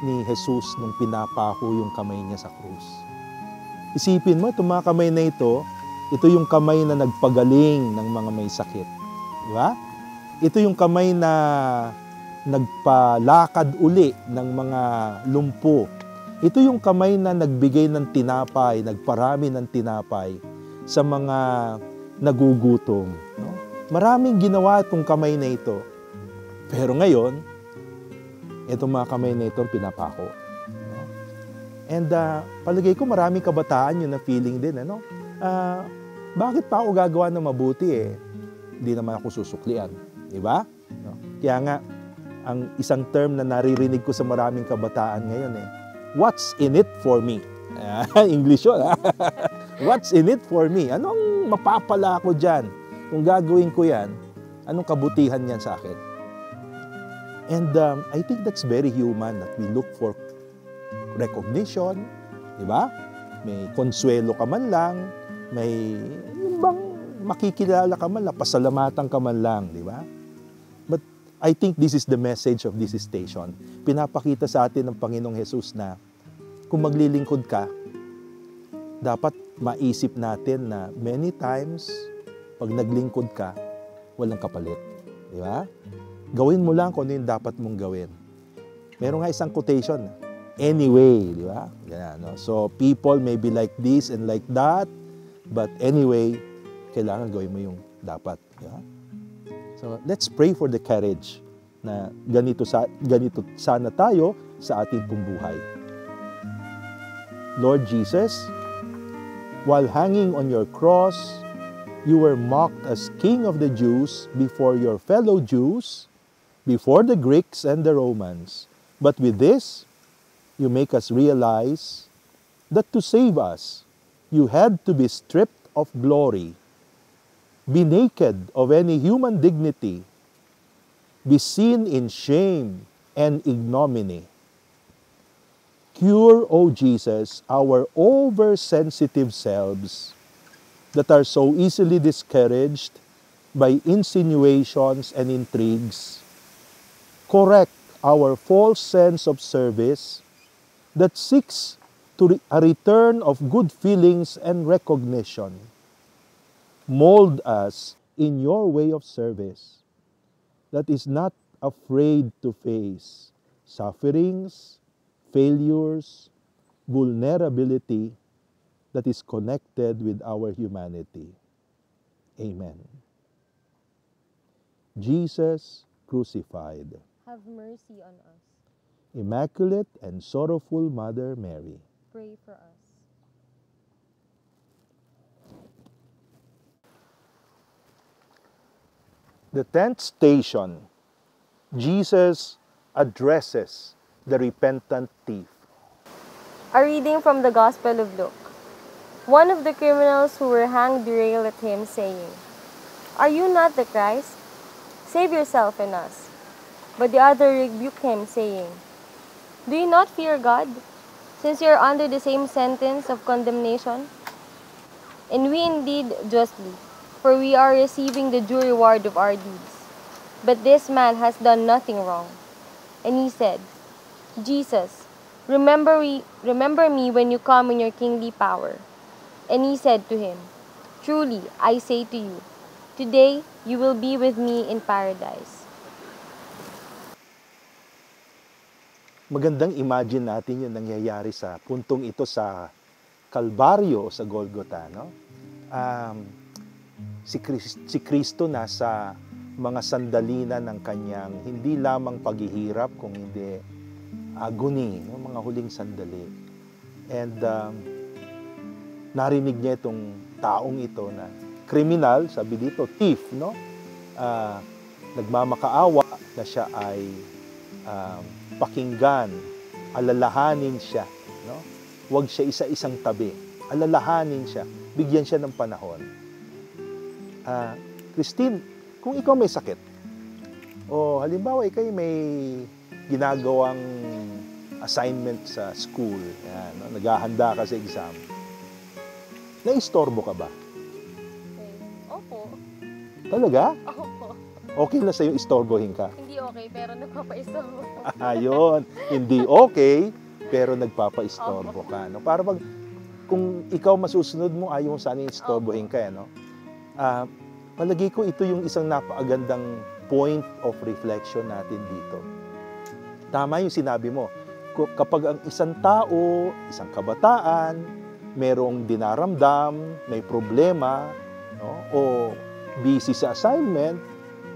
ni Jesus nung pinapako yung kamay niya sa krus. Isipin mo, itong mga kamay na ito yung kamay na nagpagaling ng mga may sakit. Di ba? Ito yung kamay na nagpalakad uli ng mga lumpo. Ito yung kamay na nagbigay ng tinapay, nagparami ng tinapay sa mga nagugutom. No? Maraming ginawa itong kamay na ito. Pero ngayon, itong mga kamay na ito pinapako. No? And palagay ko maraming kabataan yun na feeling din. Ano? Bakit pa ako gagawa ng mabuti eh? Hindi naman ako susuklian. Diba? No? Kaya nga, ang isang term na naririnig ko sa maraming kabataan ngayon eh, what's in it for me? English yun. What's in it for me? Anong mapapala ko dyan? Kung gagawin ko yan, anong kabutihan yan sa akin? And I think that's very human that we look for recognition, di ba? May konsuelo ka man lang, may yung bang makikilala ka man lang, pasalamatan ka man lang, di ba? But I think this is the message of this station. Pinapakita sa atin ng Panginoong Jesus na kung maglilingkod ka, dapat maisip natin na many times, pag naglingkod ka, walang kapalit. Di ba? Gawin mo lang kung ano yung dapat mong gawin. Meron nga isang quotation, anyway, di ba? Yan, no? So, people may be like this and like that, but anyway, kailangan gawin mo yung dapat. Di ba? So, let's pray for the courage na ganito sana tayo sa ating buhay. Lord Jesus, while hanging on your cross, you were mocked as King of the Jews before your fellow Jews, before the Greeks and the Romans. But with this, you make us realize that to save us, you had to be stripped of glory, be naked of any human dignity, be seen in shame and ignominy. Cure, O Jesus, our oversensitive selves that are so easily discouraged by insinuations and intrigues. Correct our false sense of service that seeks a return of good feelings and recognition. Mold us in your way of service that is not afraid to face sufferings, failures, vulnerability that is connected with our humanity. Amen. Jesus crucified. Have mercy on us. Immaculate and sorrowful Mother Mary, Pray for us. the 10th station, Jesus addresses the repentant thief. A reading from the Gospel of Luke. One of the criminals who were hanged railed at him, saying, "Are you not the Christ? Save yourself and us." But the other rebuked him, saying, "Do you not fear God, since you are under the same sentence of condemnation? And we indeed justly, for we are receiving the due reward of our deeds. But this man has done nothing wrong." And he said, "Jesus, remember me when you come in your kingly power." And he said to him, "Truly, I say to you, today you will be with me in paradise." Magandang imagine natin yung nangyayari sa puntong ito sa Kalbaryo, sa Golgota, no? Si Kristo nasa mga sandali na ng kanyang hindi lamang paghihirap, kung hindi agony, no? Mga huling sandali. And narinig niya itong taong ito na kriminal, sabi dito, thief, no? Nagmamakaawa na siya ay pakinggan, alalahanin siya, no? Huwag siya isa-isang tabi. Alalahanin siya, bigyan siya ng panahon. Christine, kung ikaw may sakit, o halimbawa ikaw may ginagawang assignment sa school, yan, no? Naghahanda ka sa exam, naistorbo ka ba? Opo. Talaga? Opo. Okay na sa'yo istorbohin ka? Hindi okay, pero nagpapaistorbo. Ayun, hindi okay, pero nagpapaistorbo ka. No? Para pag, kung ikaw masusunod mo, ayaw mo sana istorbohin ka. No? Palagi ko ito yung isang napakagandang point of reflection natin dito. Tama yung sinabi mo. Kapag ang isang tao, isang kabataan, merong dinaramdam, may problema, no? O busy sa assignment,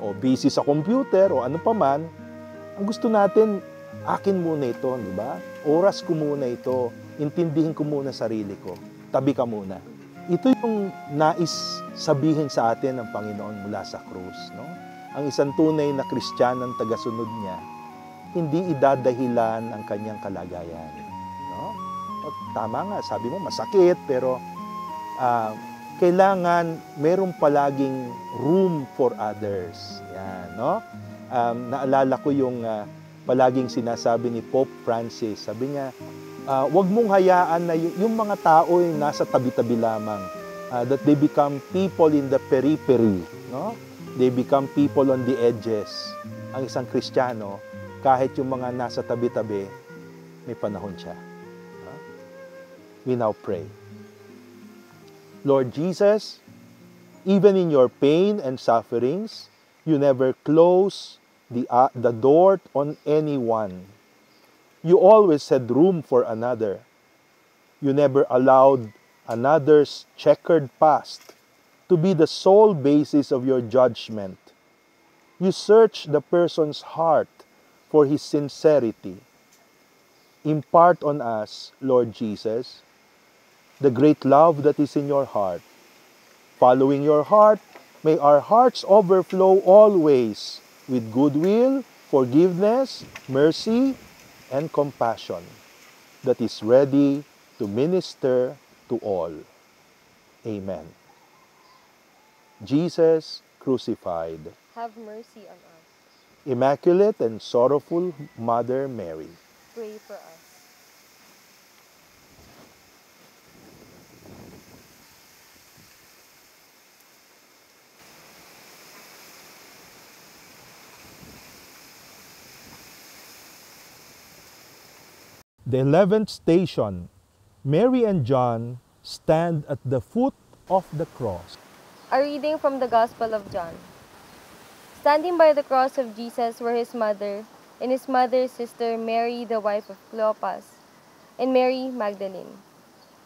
o busy sa computer, o ano paman, ang gusto natin, akin muna ito, di ba? Oras ko muna ito, intindihin ko muna sarili ko, tabi ka muna. Ito yung nais sabihin sa atin ng Panginoon mula sa krus, no? Ang isang tunay na Kristiyanang tagasunod niya, hindi idadahilan ang kanyang kalagayan, no? At tama nga, sabi mo masakit, pero kailangan merong palaging room for others. Yan, no? Naalala ko yung palaging sinasabi ni Pope Francis. Sabi niya, wag mong hayaan na yung mga tao ay nasa tabi-tabi lamang, that they become people in the periphery, no? They become people on the edges. Ang isang Kristiyano, kahit yung mga nasa tabi-tabi, may panahon siya. No? We now pray. Lord Jesus, even in your pain and sufferings, you never close the door on anyone. You always had room for another. You never allowed another's checkered past to be the sole basis of your judgment. You search the person's heart for his sincerity. Impart on us, Lord Jesus, the great love that is in your heart. Following your heart, may our hearts overflow always with goodwill, forgiveness, mercy, and compassion that is ready to minister to all. Amen. Jesus crucified. Have mercy on us. Immaculate and Sorrowful Mother Mary, Pray for us. The 11th station, Mary and John stand at the foot of the cross. A reading from the Gospel of John. Standing by the cross of Jesus were his mother, and his mother's sister Mary, the wife of Cleopas, and Mary Magdalene.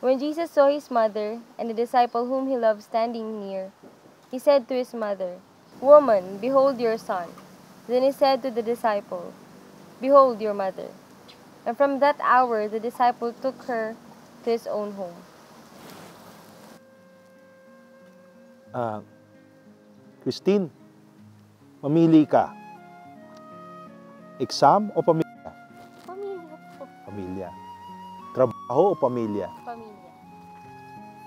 When Jesus saw his mother and the disciple whom he loved standing near, he said to his mother, "Woman, behold your son." Then he said to the disciple, "Behold your mother." And from that hour the disciple took her to his own home. Christine, mamili ka. Exam o pamilya? Pamilya po. Pamilya. Trabaho o pamilya? Pamilya.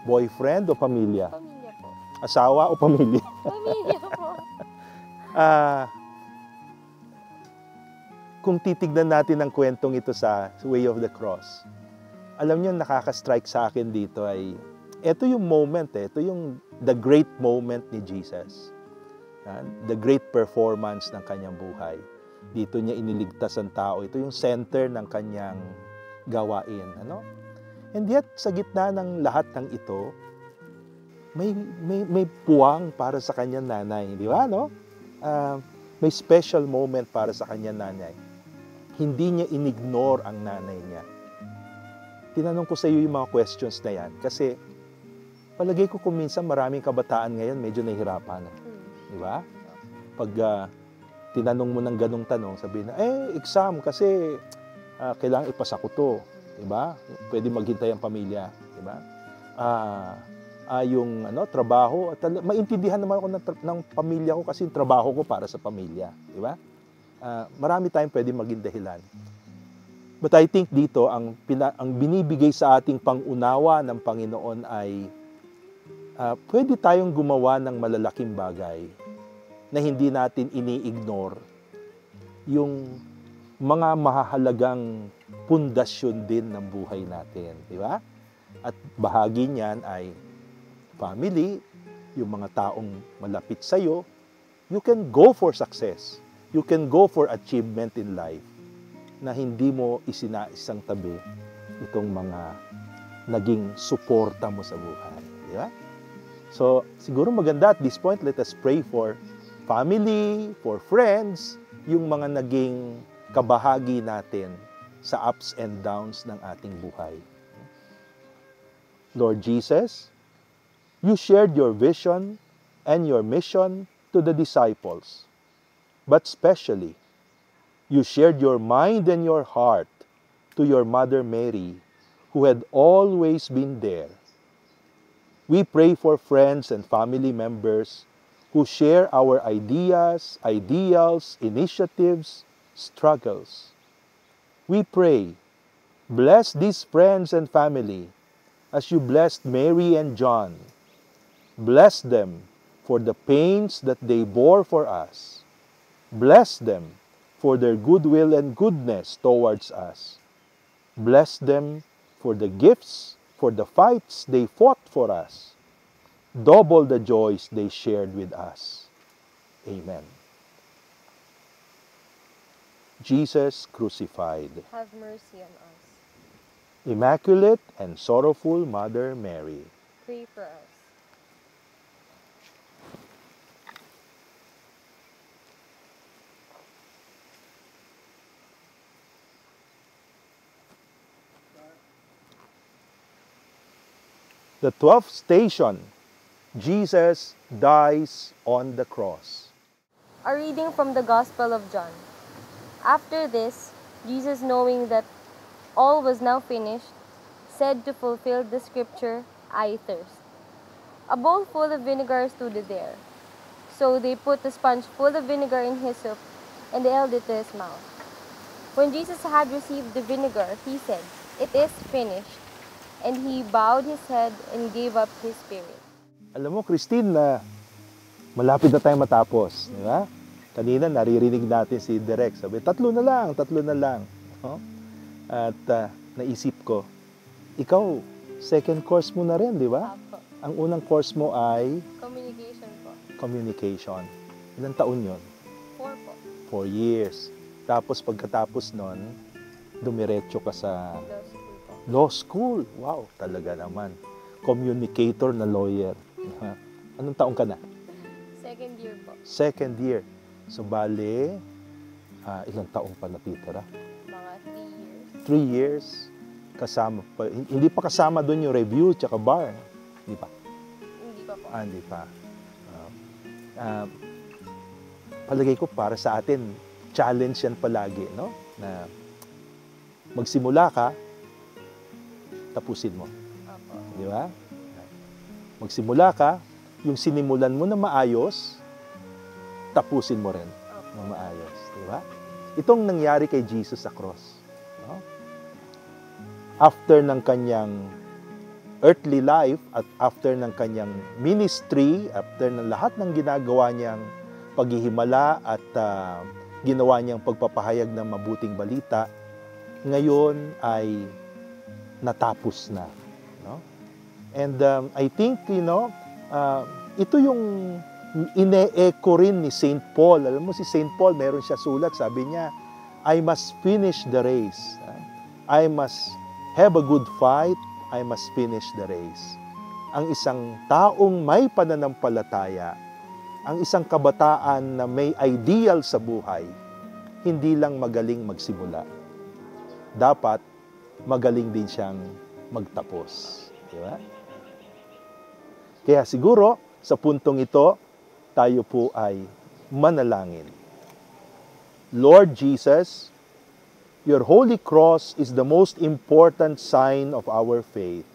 Boyfriend o pamilya? Pamilya po. Asawa o pamilya? Pamilya po. Kung titignan natin ang kwentong ito sa Way of the Cross, alam niyo, nakaka-strike sa akin dito ay, ito yung moment, ito yung the great moment ni Jesus. The great performance ng kanyang buhay. Dito niya iniligtas ang tao. Ito yung center ng kanyang gawain. Ano? And yet, sa gitna ng lahat ng ito, may puwang para sa kanyang nanay. Di ba? No? May special moment para sa kanyang nanay. Hindi niya inignore ang nanay niya. Tinanong ko sa iyo yung mga questions na yan kasi palagay ko kung minsan maraming kabataan ngayon medyo nahihirapan. Di ba? Pag tinanong mo ng ganong tanong, sabihin na, exam kasi kailangan ipasa ko to. Di ba? Pwede maghintay ang pamilya. Di ba? Yung trabaho, at maintindihan naman ako ng pamilya ko kasi yung trabaho ko para sa pamilya. Di ba? Marami tayong pwede maging dahilan. But I think dito, ang binibigay sa ating pangunawa ng Panginoon ay pwede tayong gumawa ng malalaking bagay na hindi natin ini-ignore yung mga mahahalagang pundasyon din ng buhay natin. Di ba? At bahagi niyan ay family, yung mga taong malapit sa'yo. You can go for success. You can go for achievement in life na hindi mo isinaisang tabi itong mga naging suporta mo sa buhay. Di ba? So, siguro maganda at this point, let us pray for family, for friends, yung mga naging kabahagi natin sa ups and downs ng ating buhay. Lord Jesus, you shared your vision and your mission to the disciples. But specially, you shared your mind and your heart to your Mother Mary, who had always been there. We pray for friends and family members who share our ideas, ideals, initiatives, struggles. We pray, bless these friends and family as you blessed Mary and John. Bless them for the pains that they bore for us. Bless them for their goodwill and goodness towards us. Bless them for the gifts, for the fights they fought for us. Double the joys they shared with us. Amen. Jesus crucified. Have mercy on us. Immaculate and Sorrowful Mother Mary, Pray for us. The 12th station, Jesus dies on the cross. A reading from the Gospel of John. After this, Jesus, knowing that all was now finished, said to fulfill the scripture, "I thirst." A bowl full of vinegar stood there. So they put a sponge full of vinegar in hyssop and held it to his mouth. When Jesus had received the vinegar, he said, "It is finished." And he bowed his head and gave up his spirit. Alam mo, Christine, na malapit na tayong matapos. Di ba? Kanina naririnig natin si Direk, sabi, tatlo na lang. No? At naisip ko, ikaw, second course mo na rin, di ba? Apo. Ang unang course mo ay Communication po. communication. Ilang taon yon? 4 po. 4 years. Tapos pagkatapos nun, dumiretso ka sa Law school po. law school. Wow, talaga naman. Communicator na lawyer. Anong taon ka na? Second year po. Second year. So, bale, ilang taong pa natitira? Mga 3 years. 3 years. Kasama pa. Hindi pa kasama doon yung review tsaka bar. Hindi pa. Hindi pa po. Hindi pa. Palagay ko para sa atin, challenge yan palagi, no? Na magsimula ka, tapusin mo. Apo. Di ba? Magsimula ka, yung sinimulan mo na maayos, tapusin mo rin na maayos. Di ba? Itong nangyari kay Jesus sa cross. No? After ng kanyang earthly life at after ng kanyang ministry, after ng lahat ng ginagawa niyang paghihimala at ginawa niyang pagpapahayag ng mabuting balita, ngayon ay natapos na. No? And I think, ito yung ine-echo rin ni St. Paul. Alam mo, si St. Paul, meron siya sulat, sabi niya, I must finish the race. I must have a good fight. I must finish the race. Ang isang taong may pananampalataya, ang isang kabataan na may ideal sa buhay, hindi lang magaling magsimula. Dapat magaling din siyang magtapos. Di ba? Kaya siguro, sa puntong ito, tayo po ay manalangin. Lord Jesus, your holy cross is the most important sign of our faith.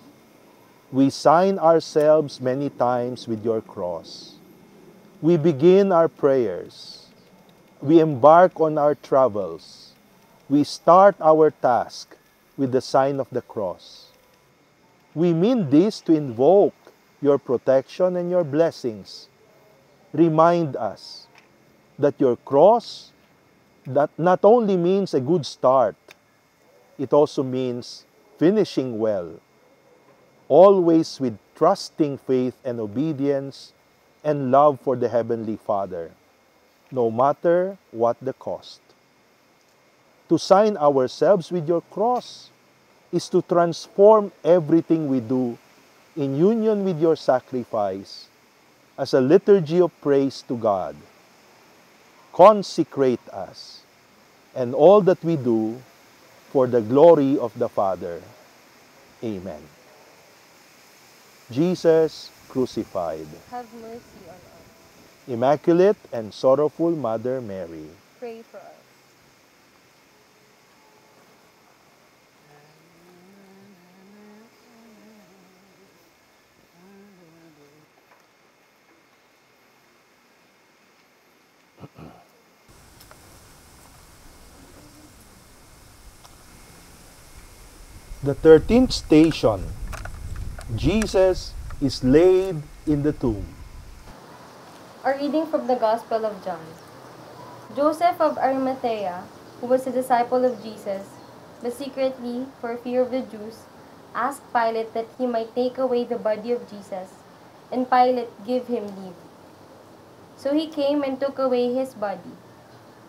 We sign ourselves many times with your cross. We begin our prayers. We embark on our travels. We start our task with the sign of the cross. We mean this to invoke your protection and your blessings. Remind us that your cross that not only means a good start, it also means finishing well, always with trusting faith and obedience and love for the Heavenly Father, no matter what the cost. To sign ourselves with your cross is to transform everything we do in union with your sacrifice as a liturgy of praise to God. Consecrate us and all that we do for the glory of the Father. Amen. Jesus crucified. Have mercy on us. Immaculate and sorrowful Mother Mary, Pray for us. the 13th station, Jesus is laid in the tomb. A reading from the Gospel of John. Joseph of Arimathea, who was a disciple of Jesus, but secretly, for fear of the Jews, asked Pilate that he might take away the body of Jesus, and Pilate gave him leave. So he came and took away his body.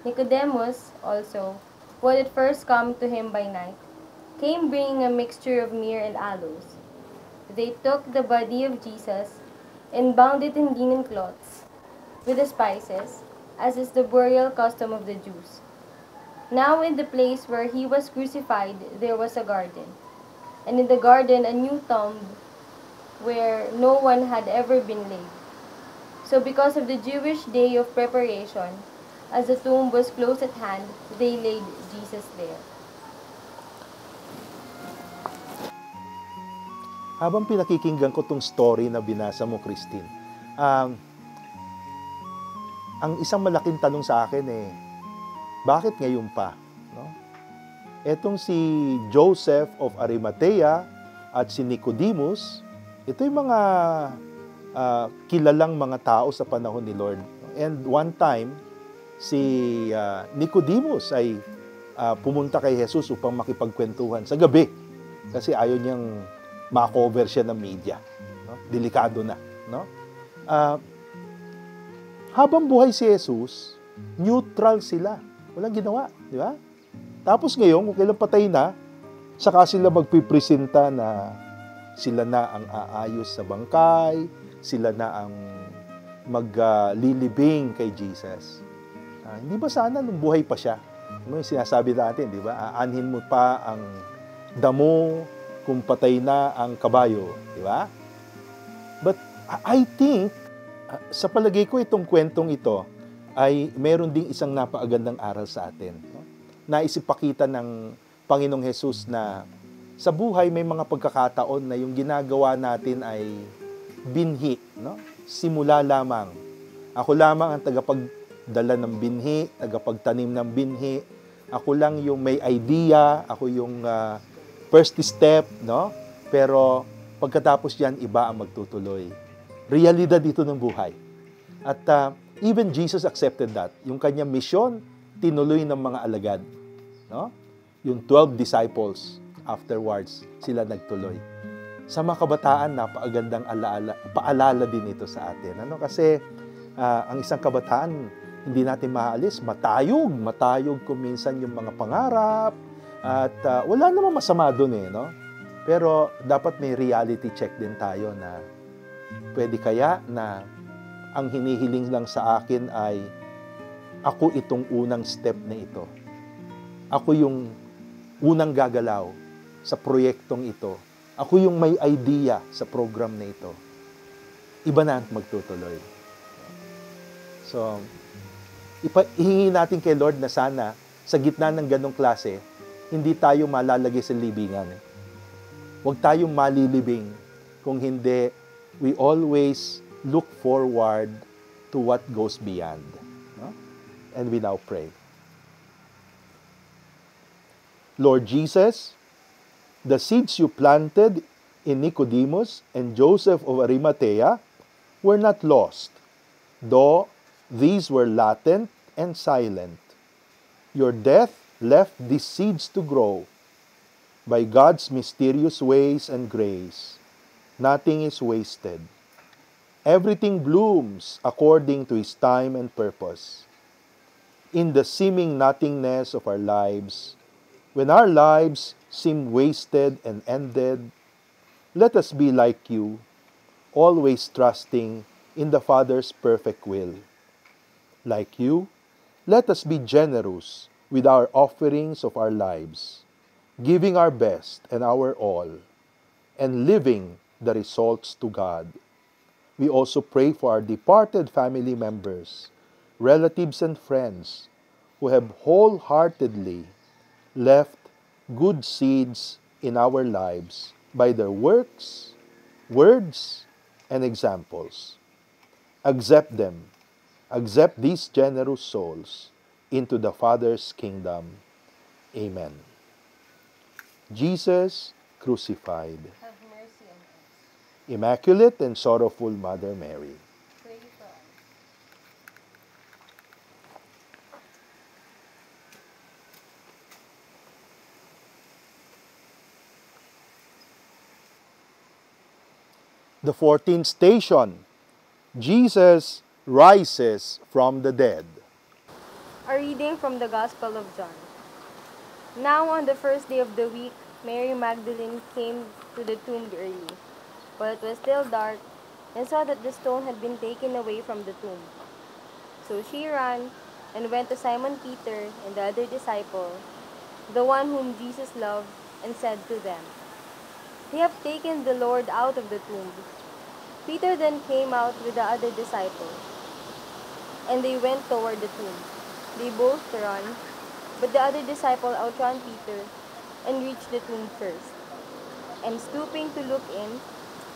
Nicodemus also, who had at first come to him by night, came bringing a mixture of myrrh and aloes. They took the body of Jesus and bound it in linen cloths with the spices, as is the burial custom of the Jews. Now in the place where he was crucified there was a garden, and in the garden a new tomb where no one had ever been laid. So because of the Jewish day of preparation, as the tomb was close at hand, they laid Jesus there. Habang pinakikinggan ko tong story na binasa mo, Christine, ang isang malaking tanong sa akin bakit ngayon pa? No? Etong si Joseph of Arimathea at si Nicodemus, ito yung mga kilalang mga tao sa panahon ni Lord. And one time, si Nicodemus ay pumunta kay Jesus upang makipagkwentuhan sa gabi kasi ayaw niyang ma-cover siya ng media. No? Delikado na. No? Habang buhay si Jesus, neutral sila. Walang ginawa. Di ba? Tapos ngayon, kung kailan patay na, saka sila magpipresenta na sila na ang aayos sa bangkay, sila na ang maglilibing kay Jesus. Hindi ba sana nung buhay pa siya? Ano yung sinasabi natin, di ba? Aanhin mo pa ang damo kung patay na ang kabayo, di ba? But I think, sa palagay ko itong kwentong ito ay meron ding isang napakagandang aral sa atin. No? Naisipakita ng Panginoong Jesus na sa buhay may mga pagkakataon na yung ginagawa natin ay binhi, no? Simula lamang. Ako lamang ang tagapagdala ng binhi, tagapagtanim ng binhi. Ako lang yung may idea, ako yung first step, no? Pero pagkatapos yan, iba ang magtutuloy. Realidad ito ng buhay. At even Jesus accepted that. Yung kanyang mission, tinuloy ng mga alagad, no? Yung 12 disciples, afterwards, sila nagtuloy. Sa mga kabataan, napakagandang paalala din ito sa atin. Ano? Kasi ang isang kabataan, hindi natin maalis, matayog kung minsan yung mga pangarap, at wala namang masama doon no? Pero dapat may reality check din tayo na pwede kaya na ang hinihiling lang sa akin ay ako itong unang step na ito. Ako yung unang gagalaw sa proyektong ito. Ako yung may idea sa program na ito. Iba na ang magtutuloy. So, ihingi natin kay Lord na sana sa gitna ng ganong klase, hindi tayo malalagay sa libingan. Huwag tayong malilibing kung hindi we always look forward to what goes beyond. No? And we now pray. Lord Jesus, the seeds you planted in Nicodemus and Joseph of Arimathea were not lost, though these were latent and silent. Your death left these seeds to grow. By God's mysterious ways and grace, nothing is wasted. Everything blooms according to His time and purpose. In the seeming nothingness of our lives, when our lives seem wasted and ended, let us be like you, always trusting in the Father's perfect will. Like you, let us be generous with our offerings of our lives, giving our best and our all, and living the results to God. We also pray for our departed family members, relatives and friends who have wholeheartedly left good seeds in our lives by their works, words, and examples. Accept them. Accept these generous souls into the Father's kingdom. Amen. Jesus crucified. Have mercy on us. Immaculate and sorrowful Mother Mary. Pray for us. The 14th station, Jesus rises from the dead. A reading from the Gospel of John. Now on the first day of the week, Mary Magdalene came to the tomb early, while it was still dark, and saw that the stone had been taken away from the tomb. So she ran and went to Simon Peter and the other disciple, the one whom Jesus loved, and said to them, "They have taken the Lord out of the tomb." Peter then came out with the other disciple, and they went toward the tomb. They both ran, but the other disciple outran Peter and reached the tomb first. And stooping to look in,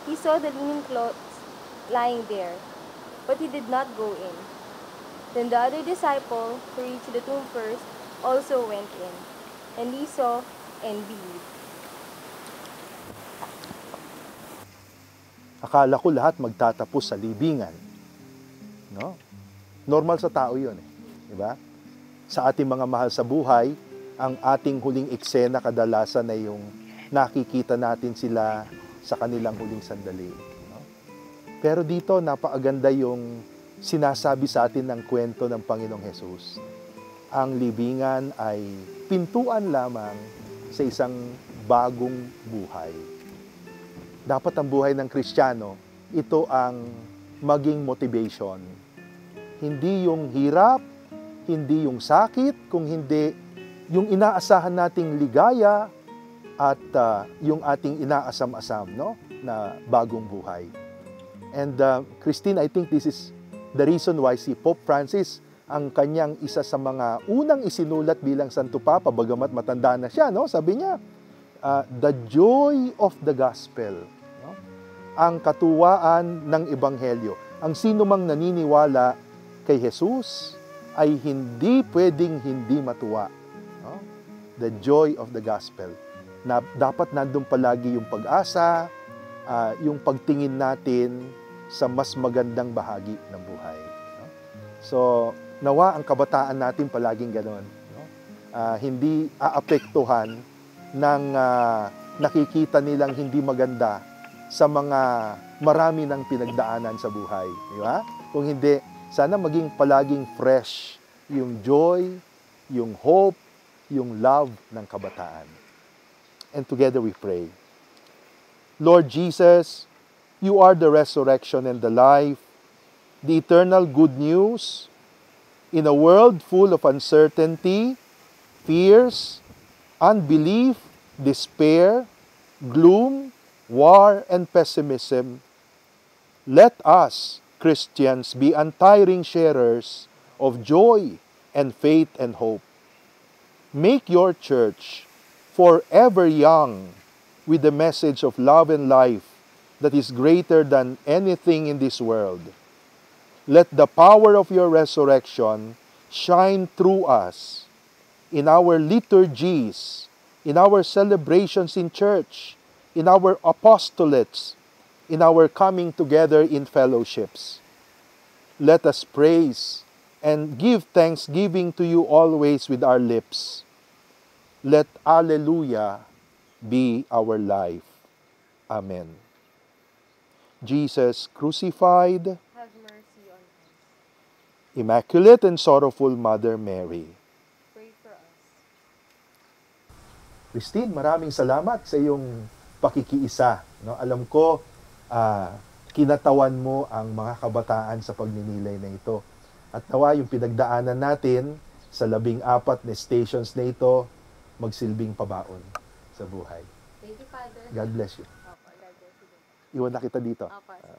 he saw the linen clothes lying there, but he did not go in. Then the other disciple, who reached the tomb first, also went in, and he saw and believed. Akala ko lahat magtatapos sa libingan. No? Normal sa tao yun. Di ba? Sa ating mga mahal sa buhay, ang ating huling eksena kadalasan ay yung nakikita natin sila sa kanilang huling sandali. No? Pero dito, napakaganda yung sinasabi sa atin ng kwento ng Panginoong Hesus. Ang libingan ay pintuan lamang sa isang bagong buhay. Dapat ang buhay ng Kristiyano, ito ang maging motivation. Hindi yung hirap, hindi yung sakit, kung hindi yung inaasahan nating ligaya at yung ating inaasam-asam, no, na bagong buhay. And Christine, I think this is the reason why si Pope Francis, ang kanyang isa sa mga unang isinulat bilang Santo Papa, bagamat matanda na siya, no, sabi niya, the joy of the gospel, no? Ang katuwaan ng ebanghelyo. Ang sino mang naniniwala kay Jesus ay hindi pwedeng hindi matuwa. No? The joy of the gospel. Na dapat nandun palagi yung pag-asa, yung pagtingin natin sa mas magandang bahagi ng buhay. No? So, nawa ang kabataan natin palaging gano'n. No? Hindi aapektuhan ng nakikita nilang hindi maganda sa mga marami ng pinagdaanan sa buhay. Di ba? Kung hindi, sana maging palaging fresh yung joy, yung hope, yung love ng kabataan. And together we pray. Lord Jesus, you are the resurrection and the life, the eternal good news. In a world full of uncertainty, fears, unbelief, despair, gloom, war, and pessimism, let us, Christians, be untiring sharers of joy and faith and hope. Make your church forever young with the message of love and life that is greater than anything in this world. Let the power of your resurrection shine through us in our liturgies, in our celebrations in church, in our apostolates, in our coming together in fellowships. Let us praise and give thanksgiving to you always with our lips. Let Alleluia be our life. Amen. Jesus crucified, Have mercy on us. Immaculate and Sorrowful Mother Mary. Pray for us. Christine, maraming salamat sa iyong pakikiisa. No? Alam ko, kinatawan mo ang mga kabataan sa pagninilay na ito. At nawa yung pinagdaanan natin sa 14 na stations na ito, magsilbing pabaon sa buhay. Thank you, Father. God bless you. Opo, God bless you. Iwan na kita dito. Opo, sige.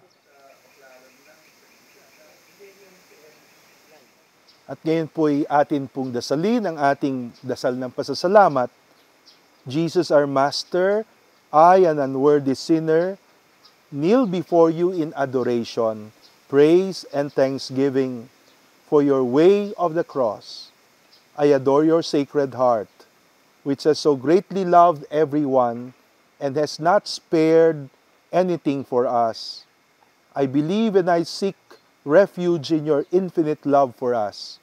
At ngayon po'y atin pong dasalin ang ating dasal ng pasasalamat. Jesus our Master, I, an unworthy sinner, kneel before you in adoration, praise and thanksgiving for your way of the cross. I adore your sacred heart, which has so greatly loved everyone and has not spared anything for us. I believe and I seek refuge in your infinite love for us.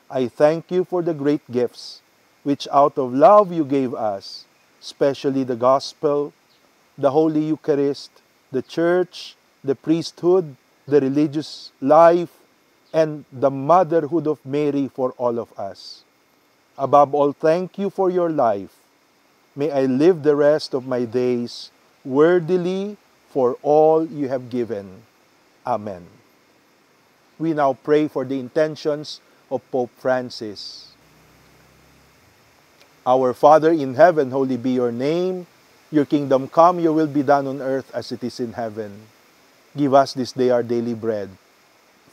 I thank you for the great gifts which out of love you gave us, especially the gospel, the Holy Eucharist, the church, the priesthood, the religious life, and the motherhood of Mary for all of us. Above all, thank you for your life. May I live the rest of my days worthily for all you have given. Amen. We now pray for the intentions of Pope Francis. Our Father in heaven, holy be your name. Your kingdom come, your will be done on earth as it is in heaven. Give us this day our daily bread.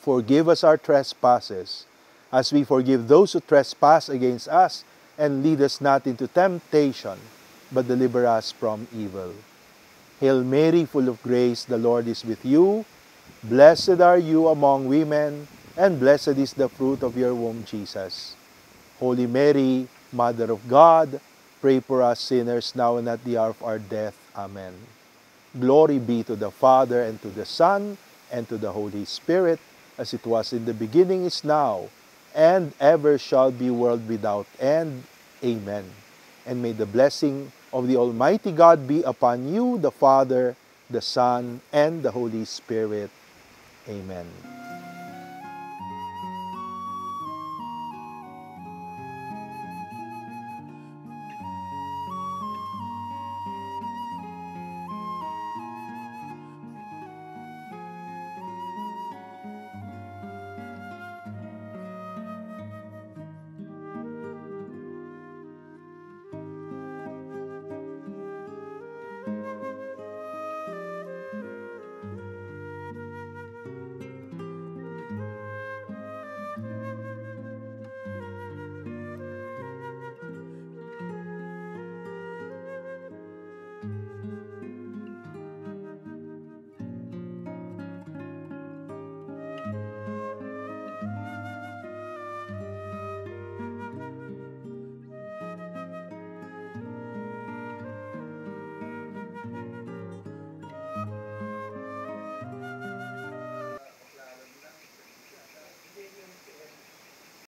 Forgive us our trespasses, as we forgive those who trespass against us, and lead us not into temptation, but deliver us from evil. Hail Mary, full of grace, the Lord is with you. Blessed are you among women, and blessed is the fruit of your womb, Jesus. Holy Mary, Mother of God, pray for us sinners now and at the hour of our death. Amen. Glory be to the Father, and to the Son, and to the Holy Spirit, as it was in the beginning, is now, and ever shall be, world without end. Amen. And may the blessing of the Almighty God be upon you, the Father, the Son, and the Holy Spirit. Amen.